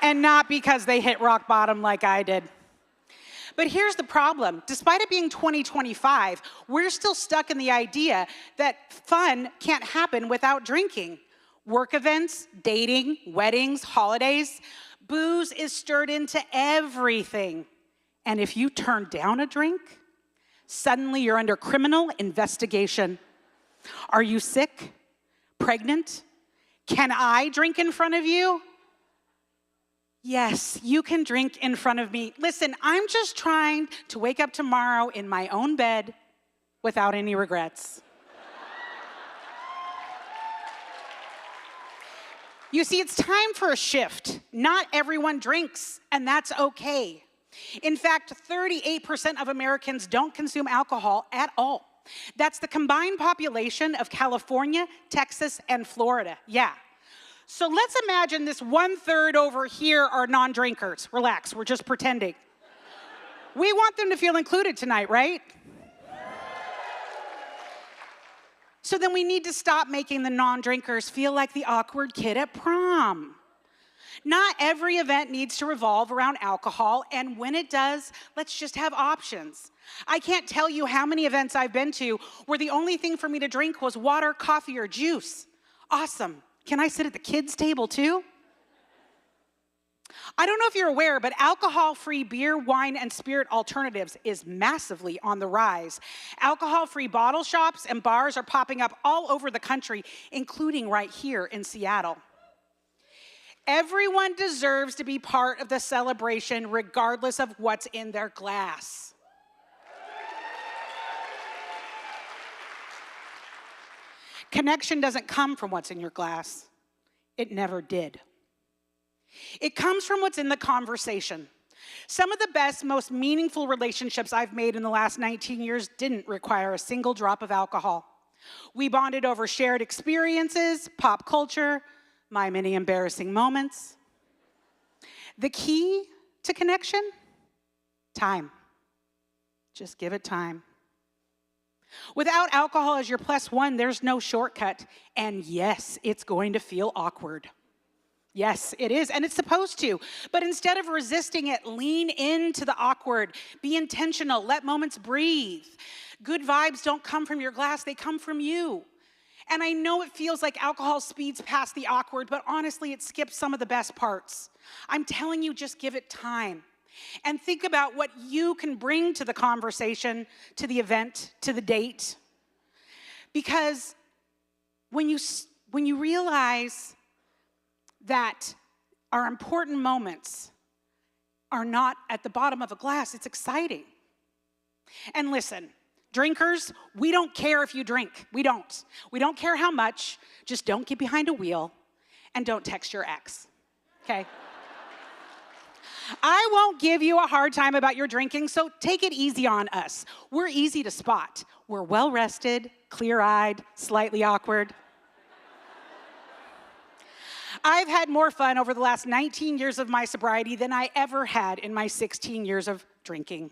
Speaker 10: And not because they hit rock bottom like I did. But here's the problem. Despite it being 2025, we're still stuck in the idea that fun can't happen without drinking. Work events, dating, weddings, holidays, booze is stirred into everything. And if you turn down a drink, suddenly you're under criminal investigation. Are you sick? Pregnant? Can I drink in front of you? Yes, you can drink in front of me. Listen, I'm just trying to wake up tomorrow in my own bed without any regrets. You see, it's time for a shift. Not everyone drinks, and that's okay. In fact, 38% of Americans don't consume alcohol at all. That's the combined population of California, Texas, and Florida. Yeah. So let's imagine this 1/3 over here are non-drinkers. Relax, we're just pretending. We want them to feel included tonight, right? So then we need to stop making the non-drinkers feel like the awkward kid at prom. Not every event needs to revolve around alcohol, and when it does, let's just have options. I can't tell you how many events I've been to where the only thing for me to drink was water, coffee, or juice. Awesome. Can I sit at the kids' table too? I don't know if you're aware, but alcohol-free beer, wine, and spirit alternatives is massively on the rise. Alcohol-free bottle shops and bars are popping up all over the country, including right here in Seattle. Everyone deserves to be part of the celebration regardless of what's in their glass. Connection doesn't come from what's in your glass. It never did. It comes from what's in the conversation. Some of the best, most meaningful relationships I've made in the last 19 years didn't require a single drop of alcohol. We bonded over shared experiences, pop culture, my many embarrassing moments. The key to connection? Time. Just give it time. Without alcohol as your +1, there's no shortcut. And yes, it's going to feel awkward. Yes, it is, and it's supposed to. But instead of resisting it, lean into the awkward. Be intentional. Let moments breathe. Good vibes don't come from your glass, they come from you. And I know it feels like alcohol speeds past the awkward, but honestly, it skips some of the best parts. I'm telling you, just give it time. And think about what you can bring to the conversation, to the event, to the date. Because when you realize that our important moments are not at the bottom of a glass, it's exciting. And listen, drinkers, we don't care if you drink. We don't. We don't care how much. Just don't get behind a wheel and don't text your ex, okay? I won't give you a hard time about your drinking, so take it easy on us. We're easy to spot. We're well-rested, clear-eyed, slightly awkward. I've had more fun over the last 19 years of my sobriety than I ever had in my 16 years of drinking.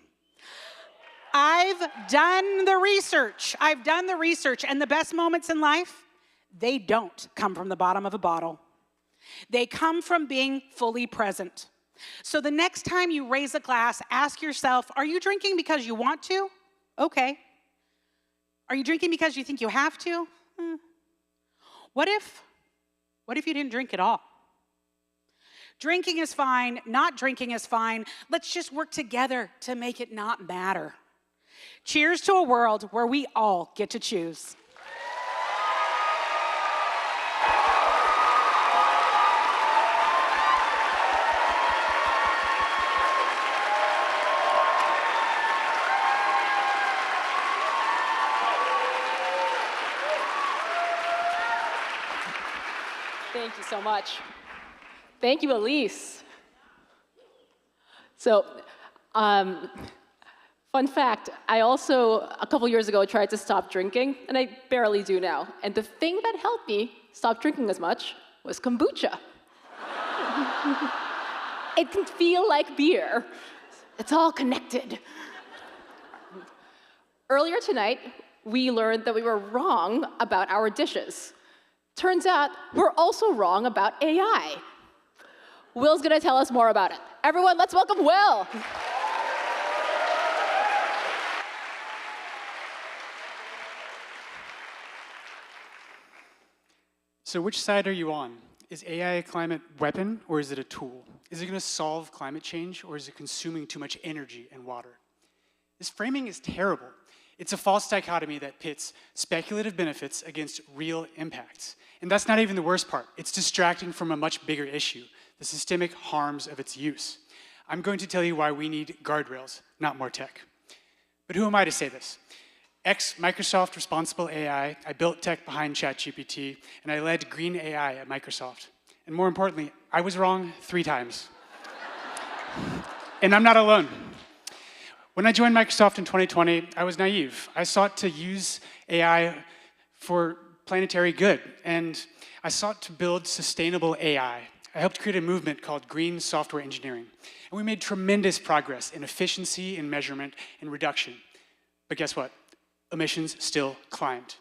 Speaker 10: I've done the research, and the best moments in life, they don't come from the bottom of a bottle. They come from being fully present. So the next time you raise a glass, ask yourself, are you drinking because you want to? Okay. Are you drinking because you think you have to? What if you didn't drink at all? Drinking is fine, not drinking is fine. Let's just work together to make it not matter. Cheers to a world where we all get to choose.
Speaker 1: Thank you so much. Thank you, Elise. So, fun fact, I also, a couple years ago, tried to stop drinking, and I barely do now. And the thing that helped me stop drinking as much was kombucha. It can feel like beer. It's all connected. Earlier tonight, we learned that we were wrong about our dishes. Turns out, we're also wrong about AI. Will's gonna tell us more about it. Everyone, let's welcome Will.
Speaker 11: So which side are you on? Is AI a climate weapon, or is it a tool? Is it gonna solve climate change, or is it consuming too much energy and water? This framing is terrible. It's a false dichotomy that pits speculative benefits against real impacts. And that's not even the worst part. It's distracting from a much bigger issue, the systemic harms of its use. I'm going to tell you why we need guardrails, not more tech. But who am I to say this? Ex-Microsoft responsible AI, I built tech behind ChatGPT, and I led green AI at Microsoft. And more importantly, I was wrong 3 times. And I'm not alone. When I joined Microsoft in 2020, I was naive. I sought to use AI planetary good, and I sought to build sustainable AI. I helped create a movement called Green Software Engineering, and we made tremendous progress in efficiency, in measurement, and reduction. But guess what? Emissions still climbed.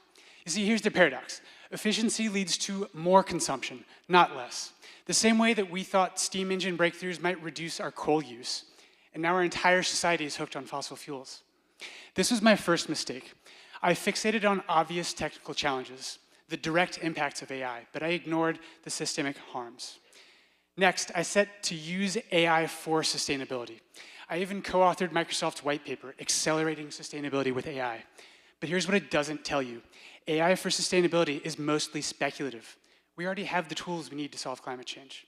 Speaker 11: You see, here's the paradox. Efficiency leads to more consumption, not less. The same way that we thought steam engine breakthroughs might reduce our coal use, and now our entire society is hooked on fossil fuels. This was my first mistake. I fixated on obvious technical challenges, the direct impacts of AI, but I ignored the systemic harms. Next, I set to use AI for sustainability. I even co-authored Microsoft's white paper, Accelerating Sustainability with AI. But here's what it doesn't tell you. AI for sustainability is mostly speculative. We already have the tools we need to solve climate change.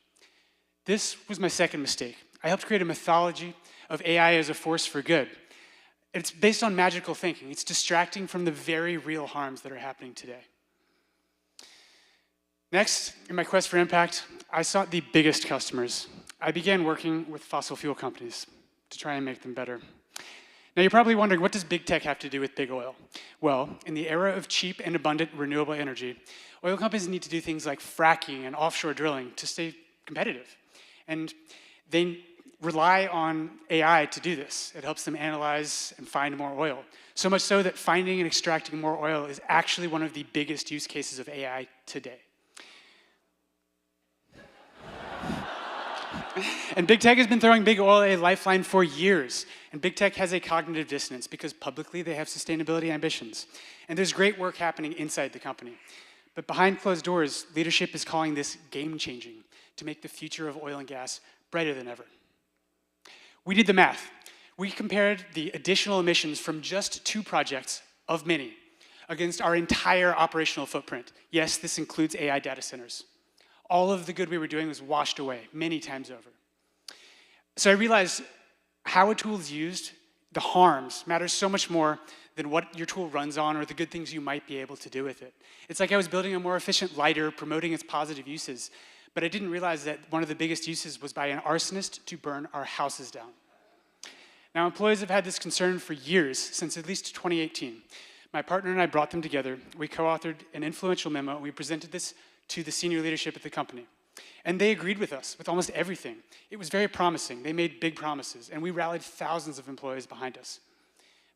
Speaker 11: This was my second mistake. I helped create a mythology of AI as a force for good. It's based on magical thinking. It's distracting from the very real harms that are happening today. Next, in my quest for impact, I sought the biggest customers. I began working with fossil fuel companies to try and make them better. Now you're probably wondering, what does big tech have to do with big oil? Well, in the era of cheap and abundant renewable energy, oil companies need to do things like fracking and offshore drilling to stay competitive. And they rely on AI to do this. It helps them analyze and find more oil. So much so that finding and extracting more oil is actually one of the biggest use cases of AI today. And big tech has been throwing big oil a lifeline for years. And big tech has a cognitive dissonance because publicly they have sustainability ambitions. And there's great work happening inside the company. But behind closed doors, leadership is calling this game-changing to make the future of oil and gas brighter than ever. We did the math. We compared the additional emissions from just 2 projects of many against our entire operational footprint. Yes, this includes AI data centers. All of the good we were doing was washed away many times over. So I realized how a tool is used, the harms, matters so much more than what your tool runs on or the good things you might be able to do with it. It's like I was building a more efficient lighter, promoting its positive uses, but I didn't realize that one of the biggest uses was by an arsonist to burn our houses down. Now, employees have had this concern for years, since at least 2018. My partner and I brought them together. We co-authored an influential memo, and we presented this to the senior leadership at the company. And they agreed with us with almost everything. It was very promising. They made big promises, and we rallied thousands of employees behind us.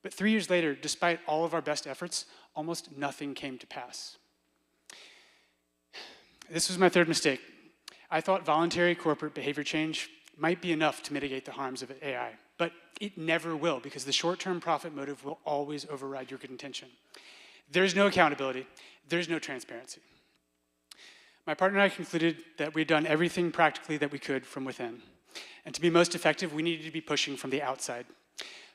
Speaker 11: But 3 years later, despite all of our best efforts, almost nothing came to pass. This was my third mistake. I thought voluntary corporate behavior change might be enough to mitigate the harms of AI, but it never will, because the short-term profit motive will always override your good intention. There's no accountability. There's no transparency. My partner and I concluded that we'd done everything practically that we could from within. And to be most effective, we needed to be pushing from the outside.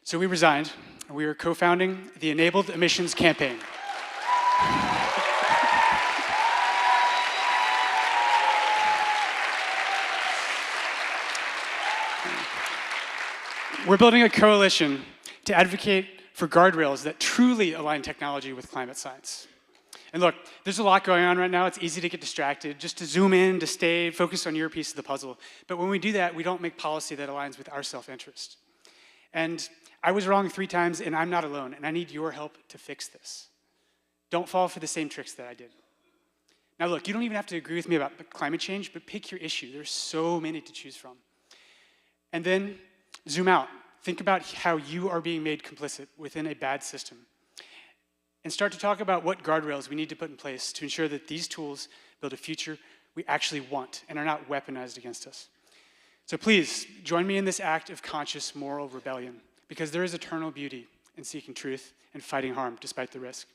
Speaker 11: So we resigned, and we are co-founding the Enabled Emissions Campaign. We're building a coalition to advocate for guardrails that truly align technology with climate science. And look, there's a lot going on right now. It's easy to get distracted, just to zoom in, to stay focused on your piece of the puzzle. But when we do that, we don't make policy that aligns with our self-interest. And I was wrong 3 times, and I'm not alone, and I need your help to fix this. Don't fall for the same tricks that I did. Now look, you don't even have to agree with me about climate change, but pick your issue. There's so many to choose from. And then zoom out. Think about how you are being made complicit within a bad system. And start to talk about what guardrails we need to put in place to ensure that these tools build a future we actually want and are not weaponized against us. So please, join me in this act of conscious moral rebellion, because there is eternal beauty in seeking truth and fighting harm despite the risk.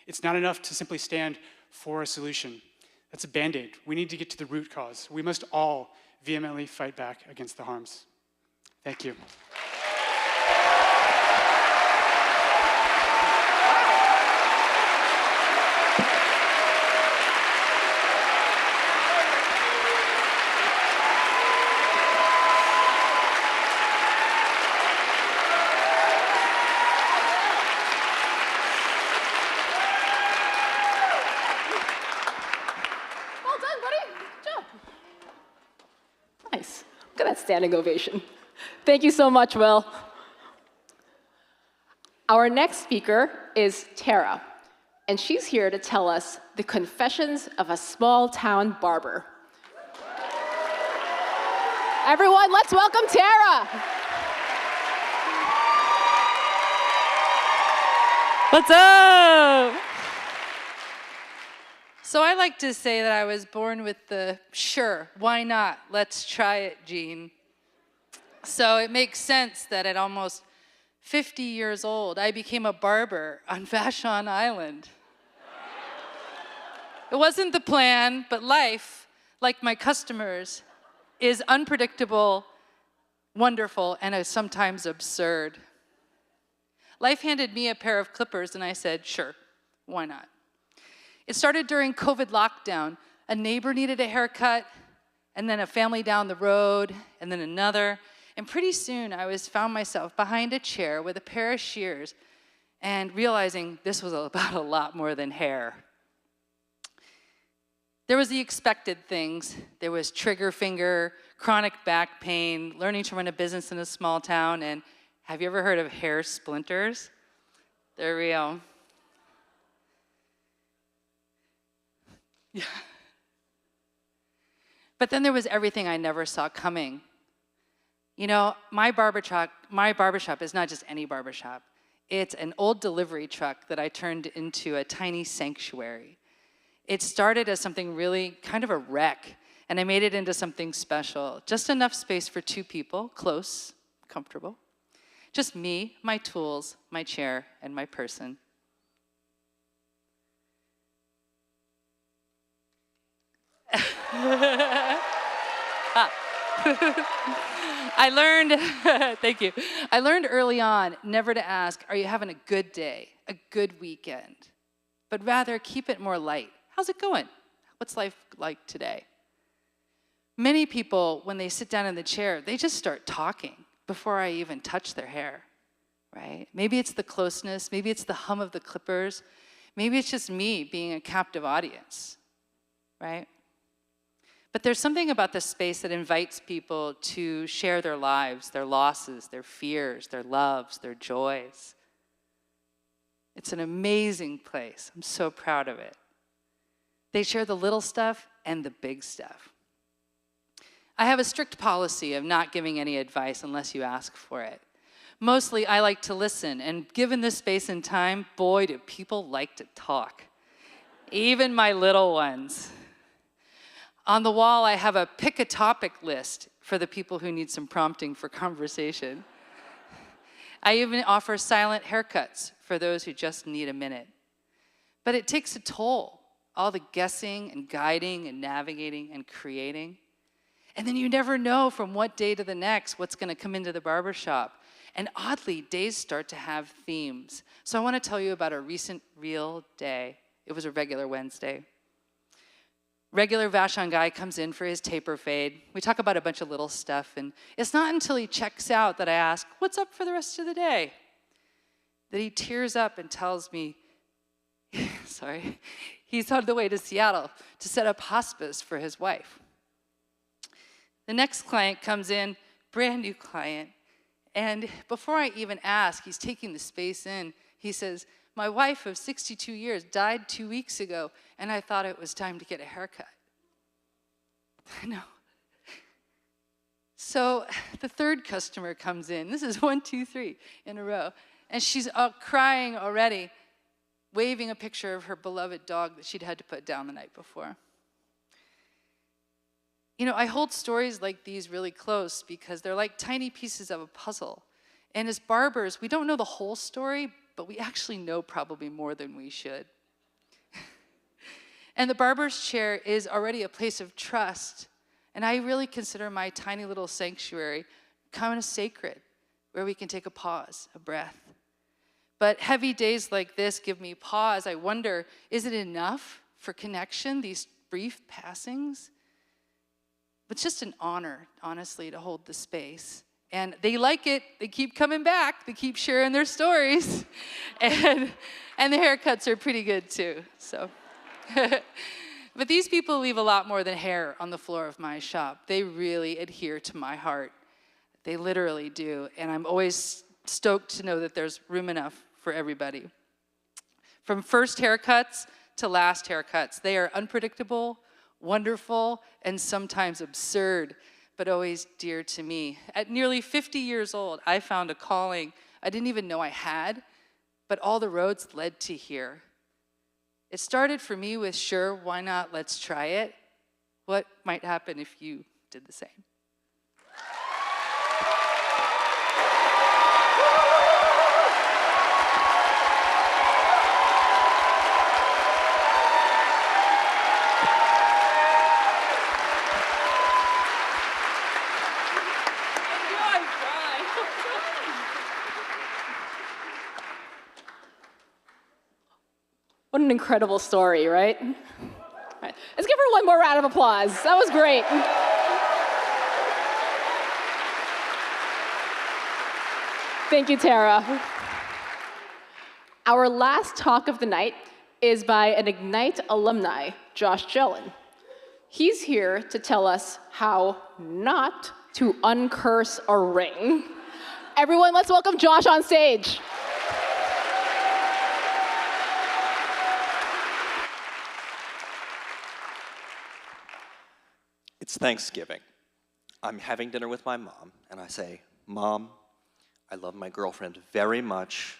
Speaker 11: It's not enough to simply stand for a solution. That's a Band-Aid. We need to get to the root cause. We must all vehemently fight back against the harms. Thank you.
Speaker 1: Standing ovation. Thank you so much, Will. Our next speaker is Tara. And she's here to tell us the confessions of a small-town barber. Everyone, let's welcome Tara.
Speaker 12: What's up? So I like to say that I was born with the sure, why not, let's try it gene. So it makes sense that at almost 50 years old, I became a barber on Vashon Island. It wasn't the plan, but life, like my customers, is unpredictable, wonderful, and sometimes absurd. Life handed me a pair of clippers, and I said, sure, why not? It started during COVID lockdown. A neighbor needed a haircut, and then a family down the road, and then another. And pretty soon, I found myself behind a chair with a pair of shears and realizing this was about a lot more than hair. There was the expected things. There was trigger finger, chronic back pain, learning to run a business in a small town, and have you ever heard of hair splinters? They're real. Yeah. But then there was everything I never saw coming. You know, my barbershop is not just any barbershop. It's an old delivery truck that I turned into a tiny sanctuary. It started as something really kind of a wreck, and I made it into something special. Just enough space for two people, close, comfortable. Just me, my tools, my chair, and my person. I learned, thank you. I learned early on never to ask, are you having a good day, a good weekend? But rather keep it more light. How's it going? What's life like today? Many people, when they sit down in the chair, they just start talking before I even touch their hair, right? Maybe it's the closeness, maybe it's the hum of the clippers, maybe it's just me being a captive audience, right? But there's something about this space that invites people to share their lives, their losses, their fears, their loves, their joys. It's an amazing place. I'm so proud of it. They share the little stuff and the big stuff. I have a strict policy of not giving any advice unless you ask for it. Mostly, I like to listen, and given this space and time, boy, do people like to talk. Even my little ones. On the wall, I have a pick a topic list for the people who need some prompting for conversation. I even offer silent haircuts for those who just need a minute. But it takes a toll, all the guessing and guiding and navigating and creating. And then you never know from what day to the next what's going to come into the barbershop. And oddly, days start to have themes. So I want to tell you about a recent real day. It was a regular Wednesday. Regular Vashon guy comes in for his taper fade. We talk about a bunch of little stuff, and it's not until he checks out that I ask, what's up for the rest of the day? That he tears up and tells me, sorry, he's on the way to Seattle to set up hospice for his wife. The next client comes in, brand new client, and before I even ask, he's taking the space in, he says, my wife of 62 years died 2 weeks ago, and I thought it was time to get a haircut. I know. So the third customer comes in. This is 1, 2, 3 in a row. And she's crying already, waving a picture of her beloved dog that she'd had to put down the night before. You know, I hold stories like these really close because they're like tiny pieces of a puzzle. And as barbers, we don't know the whole story, but we actually know probably more than we should. And the barber's chair is already a place of trust. And I really consider my tiny little sanctuary kind of sacred, where we can take a pause, a breath. But heavy days like this give me pause. I wonder, is it enough for connection, these brief passings? It's just an honor, honestly, to hold the space. And they like it. They keep coming back. They keep sharing their stories. And the haircuts are pretty good, too. So, but these people leave a lot more than hair on the floor of my shop. They really adhere to my heart. They literally do. And I'm always stoked to know that there's room enough for everybody. From first haircuts to last haircuts, they are unpredictable, wonderful, and sometimes absurd, but always dear to me. At nearly 50 years old, I found a calling I didn't even know I had, but all the roads led to here. It started for me with, sure, why not, let's try it. What might happen if you did the same?
Speaker 1: What an incredible story, right? All right. Let's give her one more round of applause. That was great. Thank you, Tara. Our last talk of the night is by an Ignite alumni, Josh Jellin. He's here to tell us how not to uncurse a ring. Everyone, let's welcome Josh on stage.
Speaker 13: It's Thanksgiving. I'm having dinner with my mom, and I say, Mom, I love my girlfriend very much.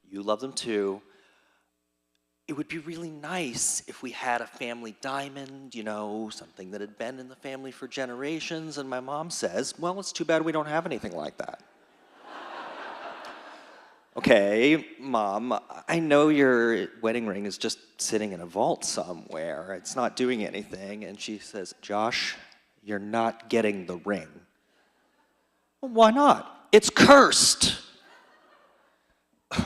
Speaker 13: You love them too. It would be really nice if we had a family diamond, you know, something that had been in the family for generations. And my mom says, well, it's too bad we don't have anything like that. Okay, Mom, I know your wedding ring is just sitting in a vault somewhere. It's not doing anything. And she says, Josh, you're not getting the ring. Well, why not? It's cursed.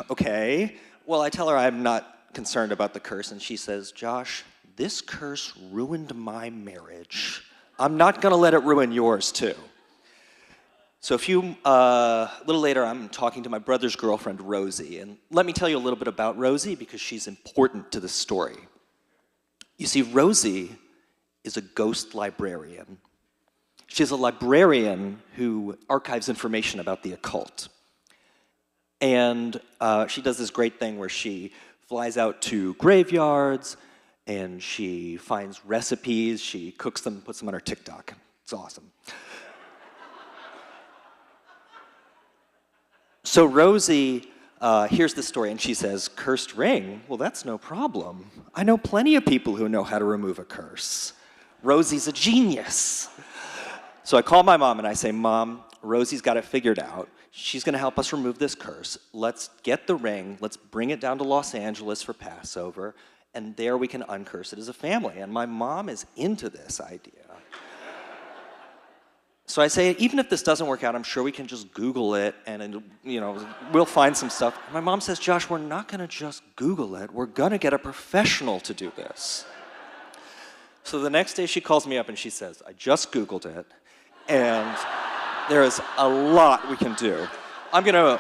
Speaker 13: Okay, well, I tell her I'm not concerned about the curse, and she says, Josh, this curse ruined my marriage. I'm not gonna let it ruin yours too. So a little later, I'm talking to my brother's girlfriend, Rosie, and let me tell you a little bit about Rosie because she's important to the story. You see, Rosie is a ghost librarian. She's a librarian who archives information about the occult. And she does this great thing where she flies out to graveyards and she finds recipes, she cooks them, puts them on her TikTok. It's awesome. So Rosie hears the story and she says, cursed ring? Well, that's no problem. I know plenty of people who know how to remove a curse. Rosie's a genius. So I call my mom and I say, Mom, Rosie's got it figured out. She's gonna help us remove this curse. Let's get the ring, let's bring it down to Los Angeles for Passover, and there we can uncurse it as a family. And my mom is into this idea. So I say, even if this doesn't work out, I'm sure we can just Google it and we'll find some stuff. And my mom says, Josh, we're not gonna just Google it, we're gonna get a professional to do this. So the next day she calls me up and she says, I just Googled it, and there is a lot we can do. I'm gonna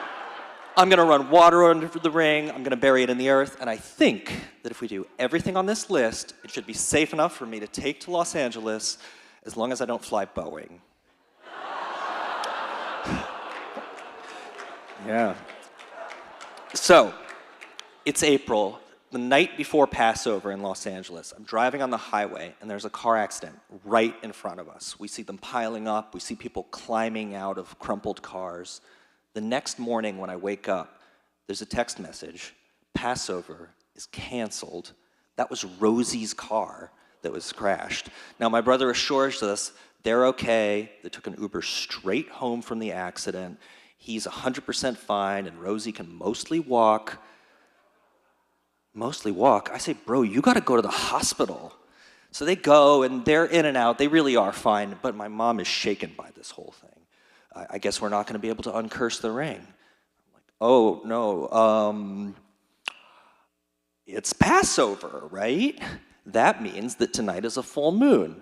Speaker 13: run water under the ring, I'm gonna bury it in the earth, and I think that if we do everything on this list, it should be safe enough for me to take to Los Angeles as long as I don't fly Boeing. Yeah. So, it's April, the night before Passover in Los Angeles. I'm driving on the highway, and there's a car accident right in front of us. We see them piling up. We see people climbing out of crumpled cars. The next morning when I wake up, there's a text message. Passover is canceled. That was Rosie's car that was crashed. Now, my brother assures us they're okay. They took an Uber straight home from the accident. He's 100% fine, and Rosie can mostly walk. Mostly walk? I say, bro, you gotta go to the hospital. So they go, and they're in and out. They really are fine, but my mom is shaken by this whole thing. I guess we're not gonna be able to uncurse the ring. I'm like, oh, no, it's Passover, right? That means that tonight is a full moon.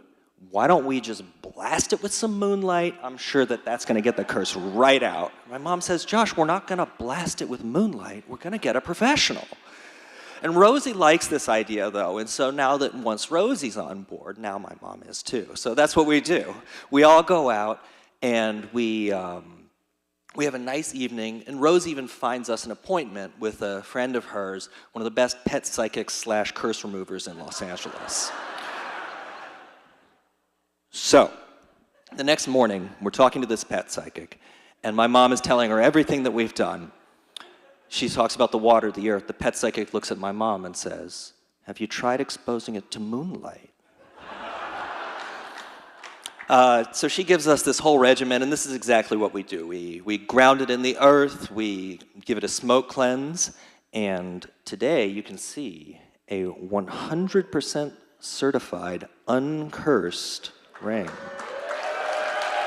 Speaker 13: Why don't we just blast it with some moonlight? I'm sure that that's gonna get the curse right out. My mom says, Josh, we're not gonna blast it with moonlight. We're gonna get a professional. And Rosie likes this idea, though, and so now that once Rosie's on board, now my mom is too. So that's what we do. We all go out and we We have a nice evening, and Rose even finds us an appointment with a friend of hers, one of the best pet psychics / curse removers in Los Angeles. So, the next morning, we're talking to this pet psychic, and my mom is telling her everything that we've done. She talks about the water, the earth. The pet psychic looks at my mom and says, "Have you tried exposing it to moonlight?" So she gives us this whole regimen, and this is exactly what we do. We ground it in the earth, we give it a smoke cleanse, and today you can see a 100% certified, uncursed ring.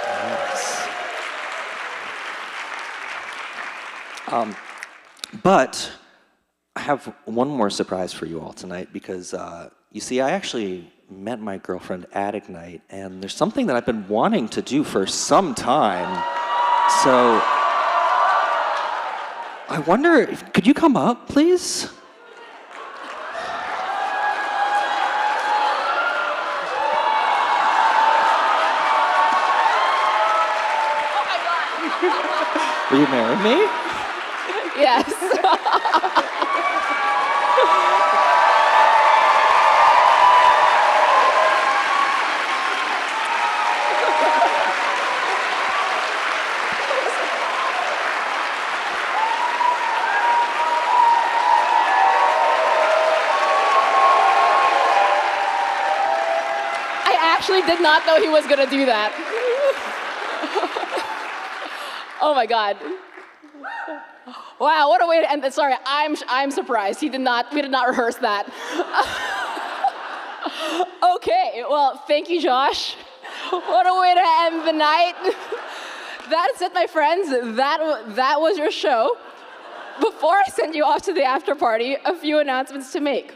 Speaker 13: Yes. But I have one more surprise for you all tonight because, you see, I actually met my girlfriend at Ignite, and there's something that I've been wanting to do for some time. So I wonder, could you come up, please? Will you marry me?
Speaker 1: Yes. I actually did not know he was going to do that. Oh my God. Wow, what a way to end it. Sorry, I'm surprised. We did not rehearse that. Okay, well, thank you, Josh. What a way to end the night. That's it, my friends. That was your show. Before I send you off to the after party, a few announcements to make.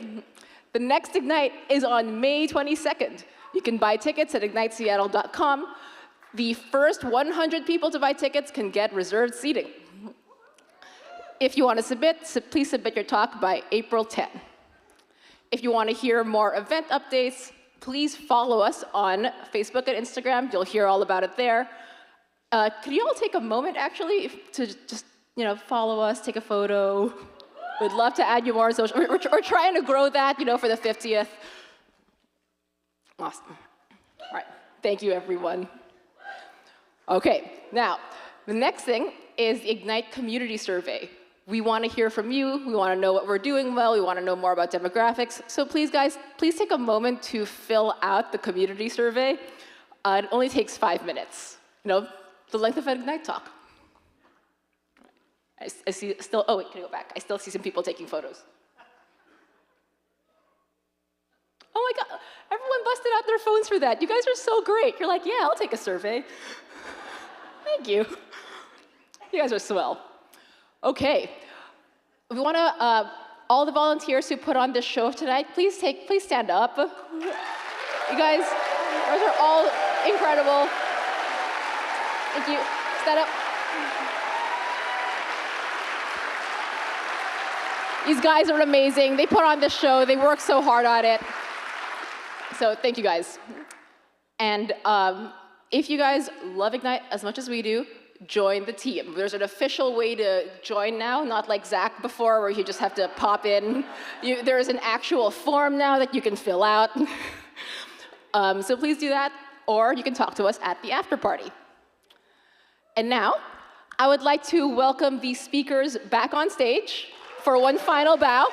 Speaker 1: The next Ignite is on May 22nd. You can buy tickets at igniteseattle.com. The first 100 people to buy tickets can get reserved seating. If you want to submit, please submit your talk by April 10. If you want to hear more event updates, please follow us on Facebook and Instagram. You'll hear all about it there. Could you all take a moment, actually, to just follow us, take a photo? We'd love to add you more on social. We're trying to grow that, for the 50th. Awesome. All right. Thank you, everyone. Okay, now, the next thing is the Ignite Community Survey. We want to hear from you. We want to know what we're doing well. We want to know more about demographics. So please, guys, please take a moment to fill out the community survey. It only takes 5 minutes, the length of an Ignite talk. I see still, oh wait, can I go back? I still see some people taking photos. Oh my God, everyone busted out their phones for that. You guys are so great. You're like, yeah, I'll take a survey. Thank you. You guys are swell. Okay, we want to, all the volunteers who put on this show tonight, please stand up. You guys are all incredible. Thank you. Stand up. These guys are amazing. They put on this show. They work so hard on it. So thank you guys. And if you guys love Ignite as much as we do, join the team. There's an official way to join now, not like Zach before where you just have to pop in. There is an actual form now that you can fill out. So please do that, or you can talk to us at the after party. And now, I would like to welcome the speakers back on stage for one final bow.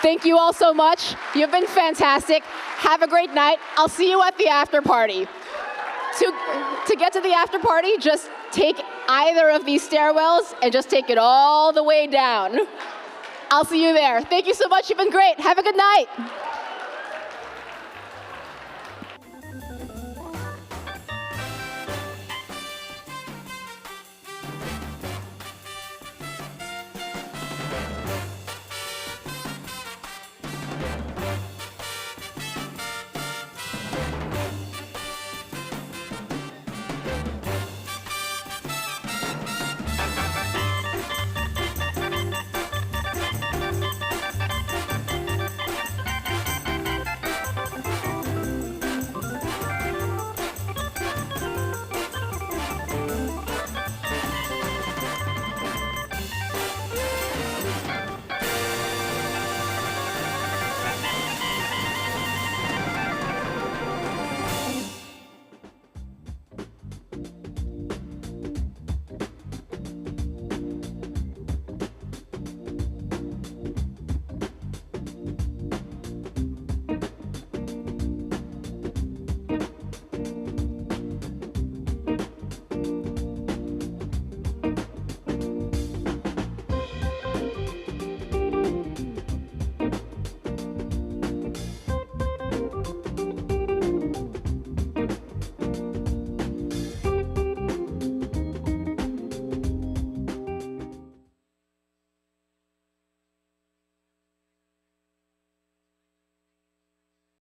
Speaker 1: Thank you all so much. You've been fantastic. Have a great night. I'll see you at the after party. To get to the after party, just take either of these stairwells and just take it all the way down. I'll see you there. Thank you so much. You've been great. Have a good night.